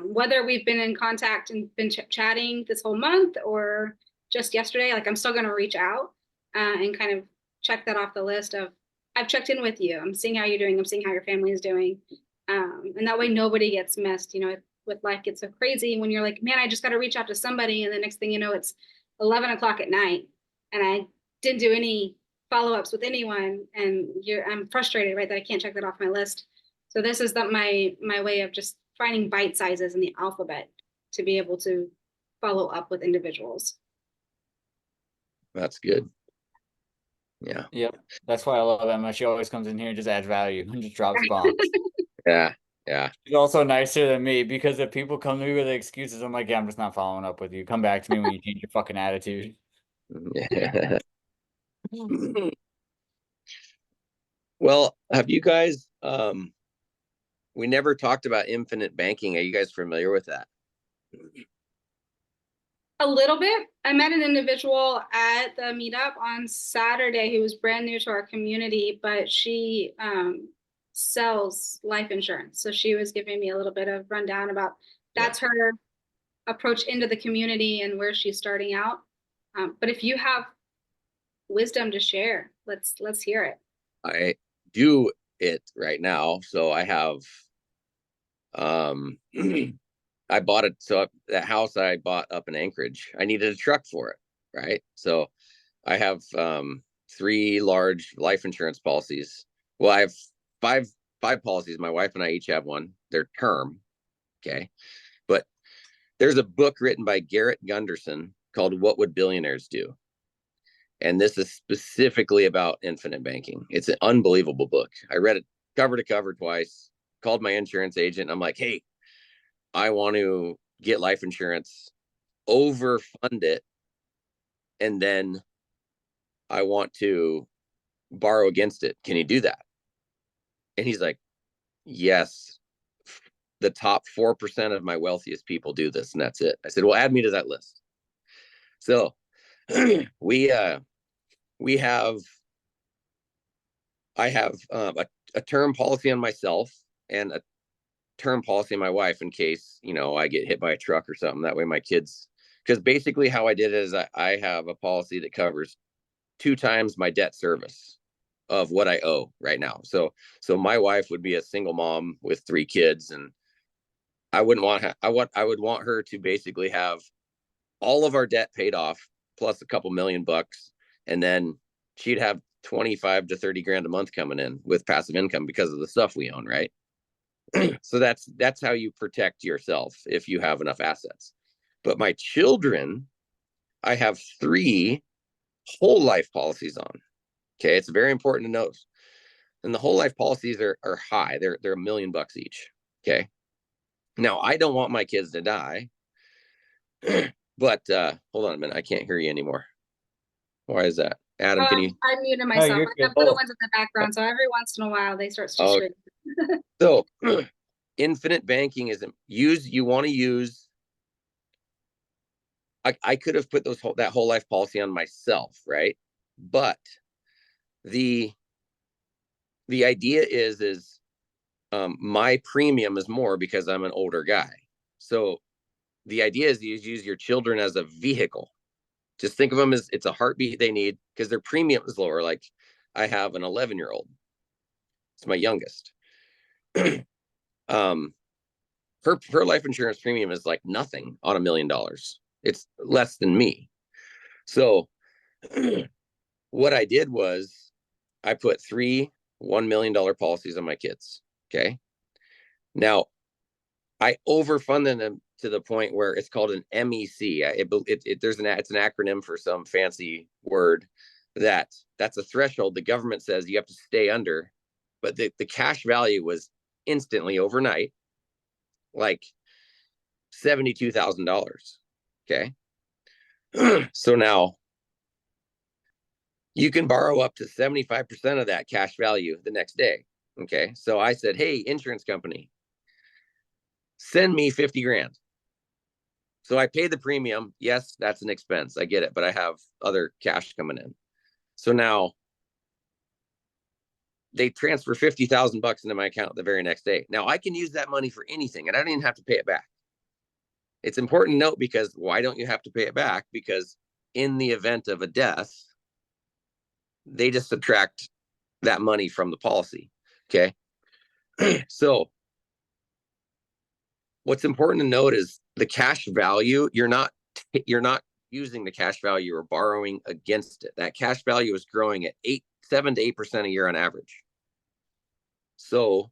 Whether we've been in contact and been chatting this whole month or just yesterday, like I'm still going to reach out and kind of check that off the list of, I've checked in with you. I'm seeing how you're doing. I'm seeing how your family is doing. And that way nobody gets missed. You know, with life gets so crazy when you're like, man, I just got to reach out to somebody. And the next thing you know, it's 11 o'clock at night and I didn't do any follow-ups with anyone. And I'm frustrated, right, that I can't check that off my list. So this is my way of just finding bite sizes in the alphabet to be able to follow up with individuals. That's good. Yeah. Yep. That's why I love Emma. She always comes in here and just adds value and just drops bombs. Yeah. Yeah. She's also nicer than me because if people come to me with excuses, I'm like, yeah, I'm just not following up with you. Come back to me when you change your fucking attitude. Yeah. Well, have you guys, we never talked about infinite banking. Are you guys familiar with that? A little bit. I met an individual at the meetup on Saturday who was brand new to our community, but she sells life insurance. So she was giving me a little bit of rundown about that's her approach into the community and where she's starting out. But if you have wisdom to share, let's hear it. I do it right now. So I have, I bought it. So that house I bought up in Anchorage, I needed a truck for it. Right. So I have 3 large life insurance policies. Well, I have five policies. My wife and I each have one. They're term. Okay. But there's a book written by Garrett Gunderson called What Would Billionaires Do? And this is specifically about infinite banking. It's an unbelievable book. I read it cover to cover twice, called my insurance agent. I'm like, hey, I want to get life insurance, overfund it, and then I want to borrow against it. Can you do that? And he's like, yes. The top 4% of my wealthiest people do this, and that's it. I said, well, add me to that list. So we have, I have a term policy on myself and a term policy on my wife in case, you know, I get hit by a truck or something. That way my kids, because basically how I did it is I have a policy that covers 2 times my debt service of what I owe right now. So my wife would be a single mom with 3 kids, and I wouldn't want I would want her to basically have all of our debt paid off plus a couple $1,000,000, and then she'd have 25 to 30 grand a month coming in with passive income because of the stuff we own, right? So that's how you protect yourself if you have enough assets. But my children, I have 3 whole life policies on. Okay, it's very important to note. And the whole life policies are high. They're $1,000,000 each. Okay. Now, I don't want my kids to die, but hold on a minute. I can't hear you anymore. Why is that? Adam, can you? I muted No, myself. you're I good. have little ones in the background, so every once in a while they start to shriek. So infinite banking is you want to use. I could have put that whole life policy on myself, right? But the idea is my premium is more because I'm an older guy. So the idea is you use your children as a vehicle. Just think of them as it's a heartbeat they need because their premium is lower. Like I have an 11-year-old. It's my youngest. Her life insurance premium is like nothing on $1,000,000. It's less than me. So what I did was I put 3 $1,000,000 policies on my kids. Okay. Now I overfunded them to the point where it's called an MEC. It's an acronym for some fancy word that's a threshold the government says you have to stay under, but the cash value was instantly overnight, like $72,000. Okay. So now you can borrow up to 75% of that cash value the next day. Okay. So I said, hey, insurance company, send me 50 grand. So I paid the premium. Yes, that's an expense. I get it, but I have other cash coming in. So now they transfer $50,000 into my account the very next day. Now I can use that money for anything and I don't even have to pay it back. It's important to note, because why don't you have to pay it back? Because in the event of a death, they just subtract that money from the policy. Okay. So what's important to note is the cash value, you're not using the cash value or borrowing against it. That cash value is growing at 7 to 8% a year on average. So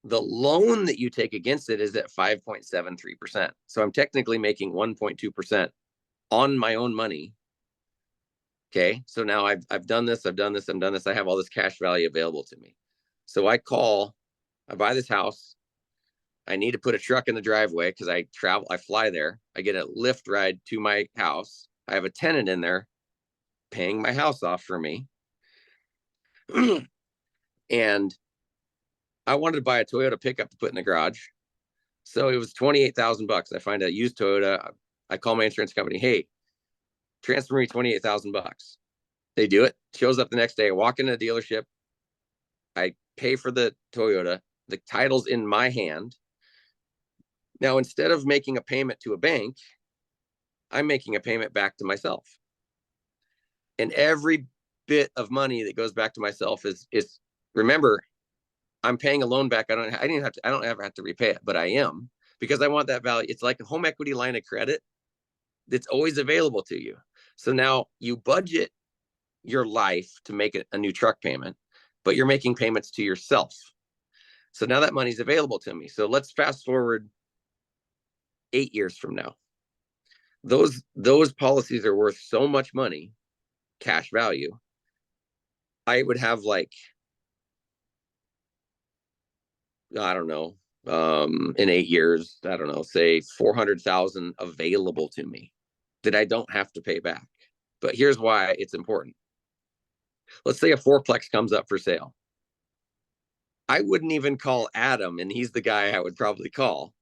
the loan that you take against it is at 5.73%. So I'm technically making 1.2% on my own money. Okay. So now I've done this. I have all this cash value available to me. So I buy this house. I need to put a truck in the driveway because I fly there. I get a Lyft ride to my house. I have a tenant in there paying my house off for me. And I wanted to buy a Toyota pickup to put in the garage. So it was $28,000. I find a used Toyota. I call my insurance company. Hey, transfer me $28,000. They do it. Shows up the next day. I walk into the dealership. I pay for the Toyota. The title's in my hand. Now, instead of making a payment to a bank, I'm making a payment back to myself. And every bit of money that goes back to myself is remember, I'm paying a loan back. I don't ever have to repay it, but I am, because I want that value. It's like a home equity line of credit that's always available to you. So now you budget your life to make a new truck payment, but you're making payments to yourself. So now that money's available to me. So let's fast forward 8 years from now. Those policies are worth so much money, cash value. I would have like, I don't know, in 8 years, I don't know, say 400,000 available to me that I don't have to pay back. But here's why it's important. Let's say a fourplex comes up for sale. I wouldn't even call Adam, and he's the guy I would probably call.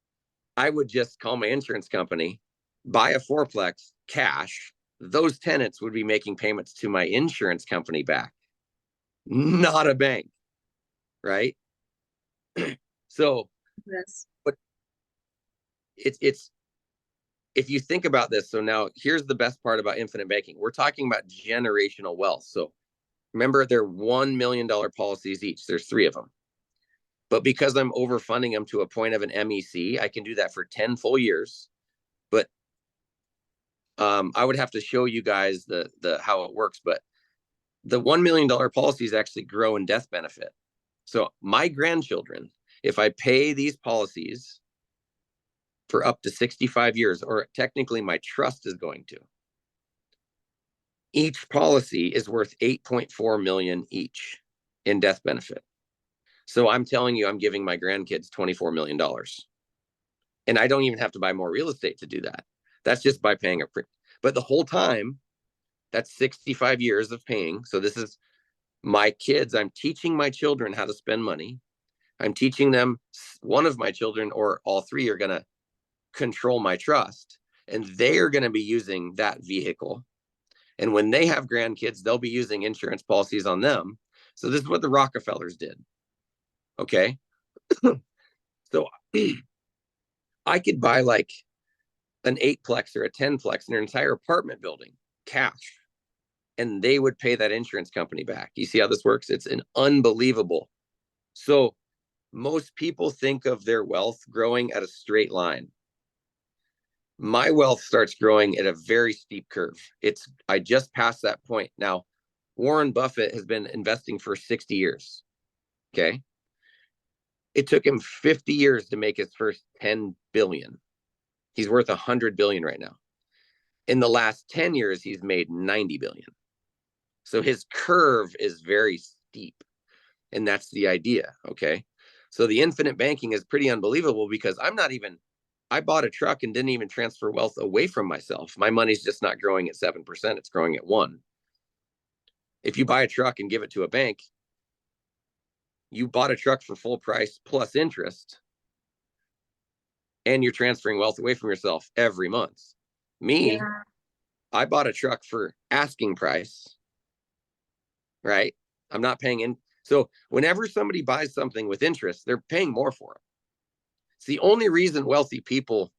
I would just call my insurance company, buy a fourplex cash. Those tenants would be making payments to my insurance company back, not a bank, right? So, Yes. but it's if you think about this. So now here's the best part about infinite banking. We're talking about generational wealth. So remember, they're $1 million policies each. There's 3 of them. But because I'm overfunding them to a point of an MEC, I can do that for 10 full years. But I would have to show you guys the how it works. But the $1 million policies actually grow in death benefit. So my grandchildren, if I pay these policies for up to 65 years, or technically my trust is going to, each policy is worth 8.4 million each in death benefit. So I'm telling you, I'm giving my grandkids $24 million. And I don't even have to buy more real estate to do that. That's just by paying a but the whole time, that's 65 years of paying. So this is my kids. I'm teaching my children how to spend money. I'm teaching them, one of my children or all 3 are going to control my trust, and they are going to be using that vehicle. And when they have grandkids, they'll be using insurance policies on them. So this is what the Rockefellers did. Okay. So I could buy like an 8-plex or a 10-plex in an entire apartment building cash, and they would pay that insurance company back. You see how this works? It's an unbelievable. So most people think of their wealth growing at a straight line. My wealth starts growing at a very steep curve. I just passed that point. Now, Warren Buffett has been investing for 60 years. Okay. It took him 50 years to make his first 10 billion. He's worth 100 billion right now. In the last 10 years, he's made 90 billion. So his curve is very steep. And that's the idea. Okay. So the infinite banking is pretty unbelievable, because I bought a truck and didn't even transfer wealth away from myself. My money's just not growing at 7%. It's growing at 1%. If you buy a truck and give it to a bank, you bought a truck for full price plus interest, and you're transferring wealth away from yourself every month. Me, Yeah. I bought a truck for asking price, right? I'm not paying in. So whenever somebody buys something with interest, they're paying more for it. It's the only reason wealthy people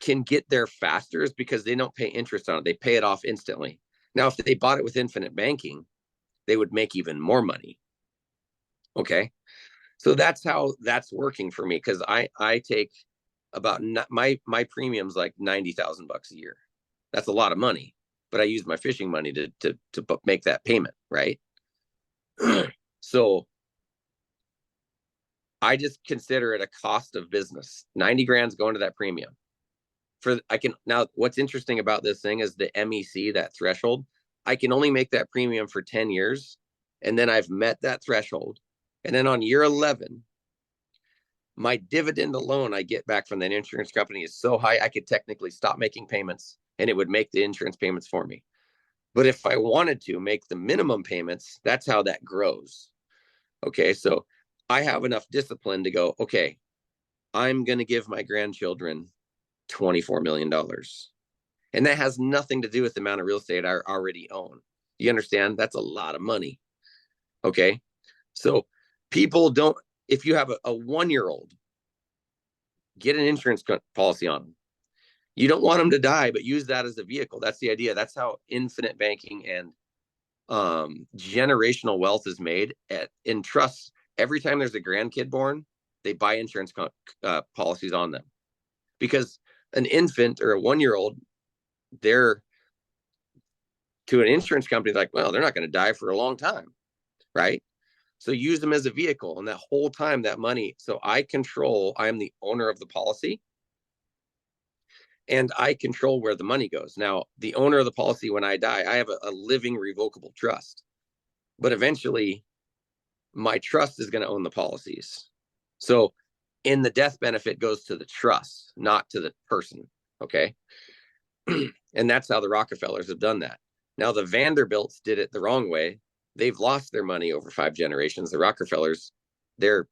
can get there faster is because they don't pay interest on it. They pay it off instantly. Now, if they bought it with infinite banking, they would make even more money. Okay. So that's how that's working for me. Cause I take about my premium's like $90,000 a year. That's a lot of money, but I use my fishing money to make that payment. Right. So I just consider it a cost of business. 90 grand's going to that premium. Now what's interesting about this thing is the MEC, that threshold. I can only make that premium for 10 years. And then I've met that threshold. And then on year 11, my dividend alone I get back from that insurance company is so high, I could technically stop making payments and it would make the insurance payments for me. But if I wanted to make the minimum payments, that's how that grows. Okay. So I have enough discipline to go, okay, I'm going to give my grandchildren $24 million. And that has nothing to do with the amount of real estate I already own. You understand? That's a lot of money. Okay. So people don't, if you have a 1-year-old, get an insurance policy on them. You don't want them to die, but use that as a vehicle. That's the idea. That's how infinite banking and generational wealth is made in trusts. Every time there's a grandkid born, they buy insurance policies on them, because an infant or a 1-year-old, they're to an insurance company like, well, they're not going to die for a long time, right? So use them as a vehicle, and that whole time, that money. So I am the owner of the policy, and I control where the money goes. Now, the owner of the policy, when I die, I have a living revocable trust, but eventually my trust is going to own the policies. So in the death benefit goes to the trust, not to the person. Okay. And that's how the Rockefellers have done that. Now, the Vanderbilts did it the wrong way. They've lost their money over 5 generations. The Rockefellers, they're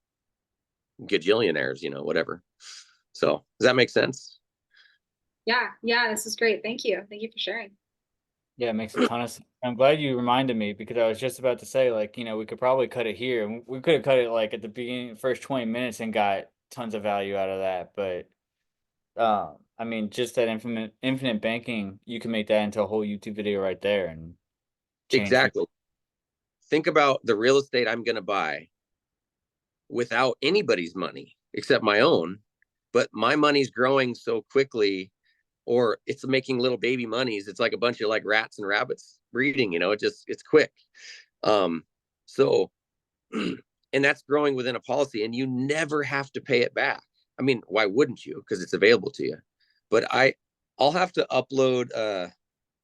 gajillionaires, whatever. So does that make sense? Yeah, this is great. Thank you for sharing. Yeah, it makes a ton of sense. I'm glad you reminded me, because I was just about to say, like, we could probably cut it here. And we could have cut it like at the beginning, first 20 minutes, and got tons of value out of that. But I mean, just that infinite banking, you can make that into a whole YouTube video right there and change people. Exactly. Think about the real estate I'm going to buy without anybody's money except my own, but my money's growing so quickly, or it's making little baby monies. It's like a bunch of like rats and rabbits breeding, it's quick. So, and that's growing within a policy, and you never have to pay it back. I mean, why wouldn't you? Because it's available to you. But I'll have to upload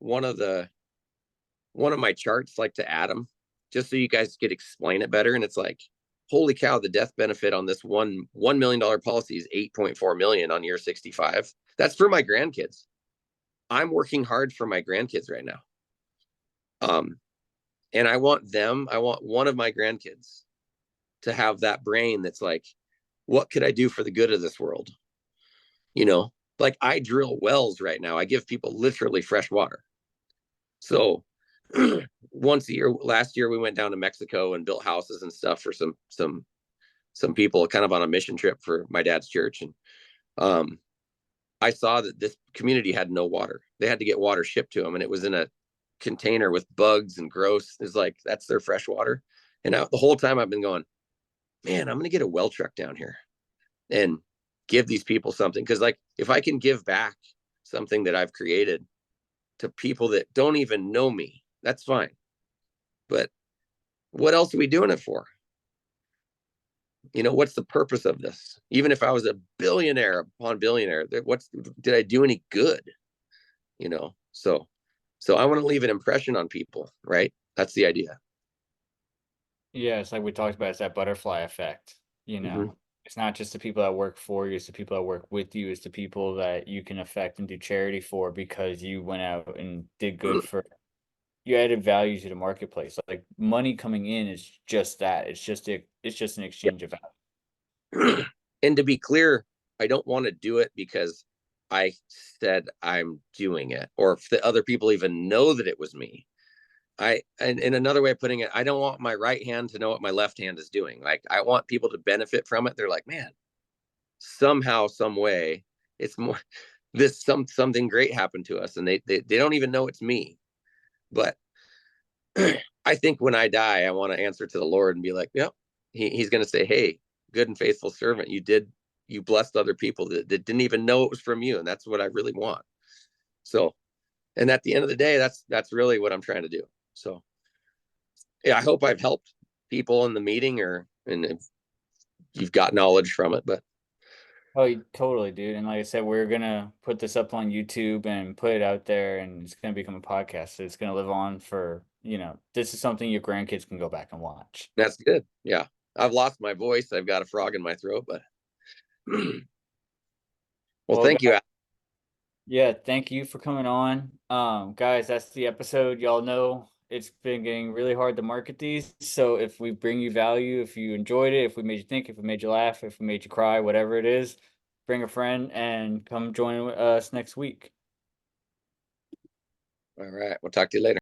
one of my charts, like, to Adam, just so you guys could explain it better. And it's like, holy cow, the death benefit on this $1 million policy is 8.4 million on year 65. That's for my grandkids. I'm working hard for my grandkids right now. And I want one of my grandkids to have that brain that's like, what could I do for the good of this world? Like, I drill wells right now. I give people literally fresh water. So once a year, last year, we went down to Mexico and built houses and stuff for some people, kind of on a mission trip for my dad's church. And I saw that this community had no water. They had to get water shipped to them, and it was in a container with bugs and gross. It's like, that's their fresh water. And the whole time I've been going, man, I'm going to get a well truck down here and give these people something. Because, like, if I can give back something that I've created to people that don't even know me, that's fine. But what else are we doing it for? What's the purpose of this? Even if I was a billionaire upon billionaire, did I do any good? So I want to leave an impression on people, right? That's the idea. Yeah, it's like we talked about, it's that butterfly effect. Mm-hmm. It's not just the people that work for you, it's the people that work with you, it's the people that you can affect and do charity for, because you went out and did good for, you added value to the marketplace. Like, money coming in is just that. It's just an exchange of value. And to be clear, I don't want to do it because I said I'm doing it, or if the other people even know that it was me. And another way of putting it, I don't want my right hand to know what my left hand is doing. Like, I want people to benefit from it. They're like, man, somehow, some way, it's more something great happened to us, and they don't even know it's me. But I think when I die, I want to answer to the Lord and be like, yep, he's going to say, hey, good and faithful servant, you blessed other people that didn't even know it was from you. And that's what I really want. So, and at the end of the day, that's really what I'm trying to do. So yeah, I hope I've helped people in the meeting, and if you've got knowledge from it. But Oh, totally, dude. And like I said, we're gonna put this up on YouTube and put it out there, and it's gonna become a podcast. So it's gonna live on for, this is something your grandkids can go back and watch. that's good. Yeah. I've lost my voice. I've got a frog in my throat, but well, Well, thank you. yeah, thank you for coming on. Guys, that's the episode. Y'all know it's been getting really hard to market these. So if we bring you value, if you enjoyed it, if we made you think, if we made you laugh, if we made you cry, whatever it is, bring a friend and come join us next week. All right. We'll talk to you later.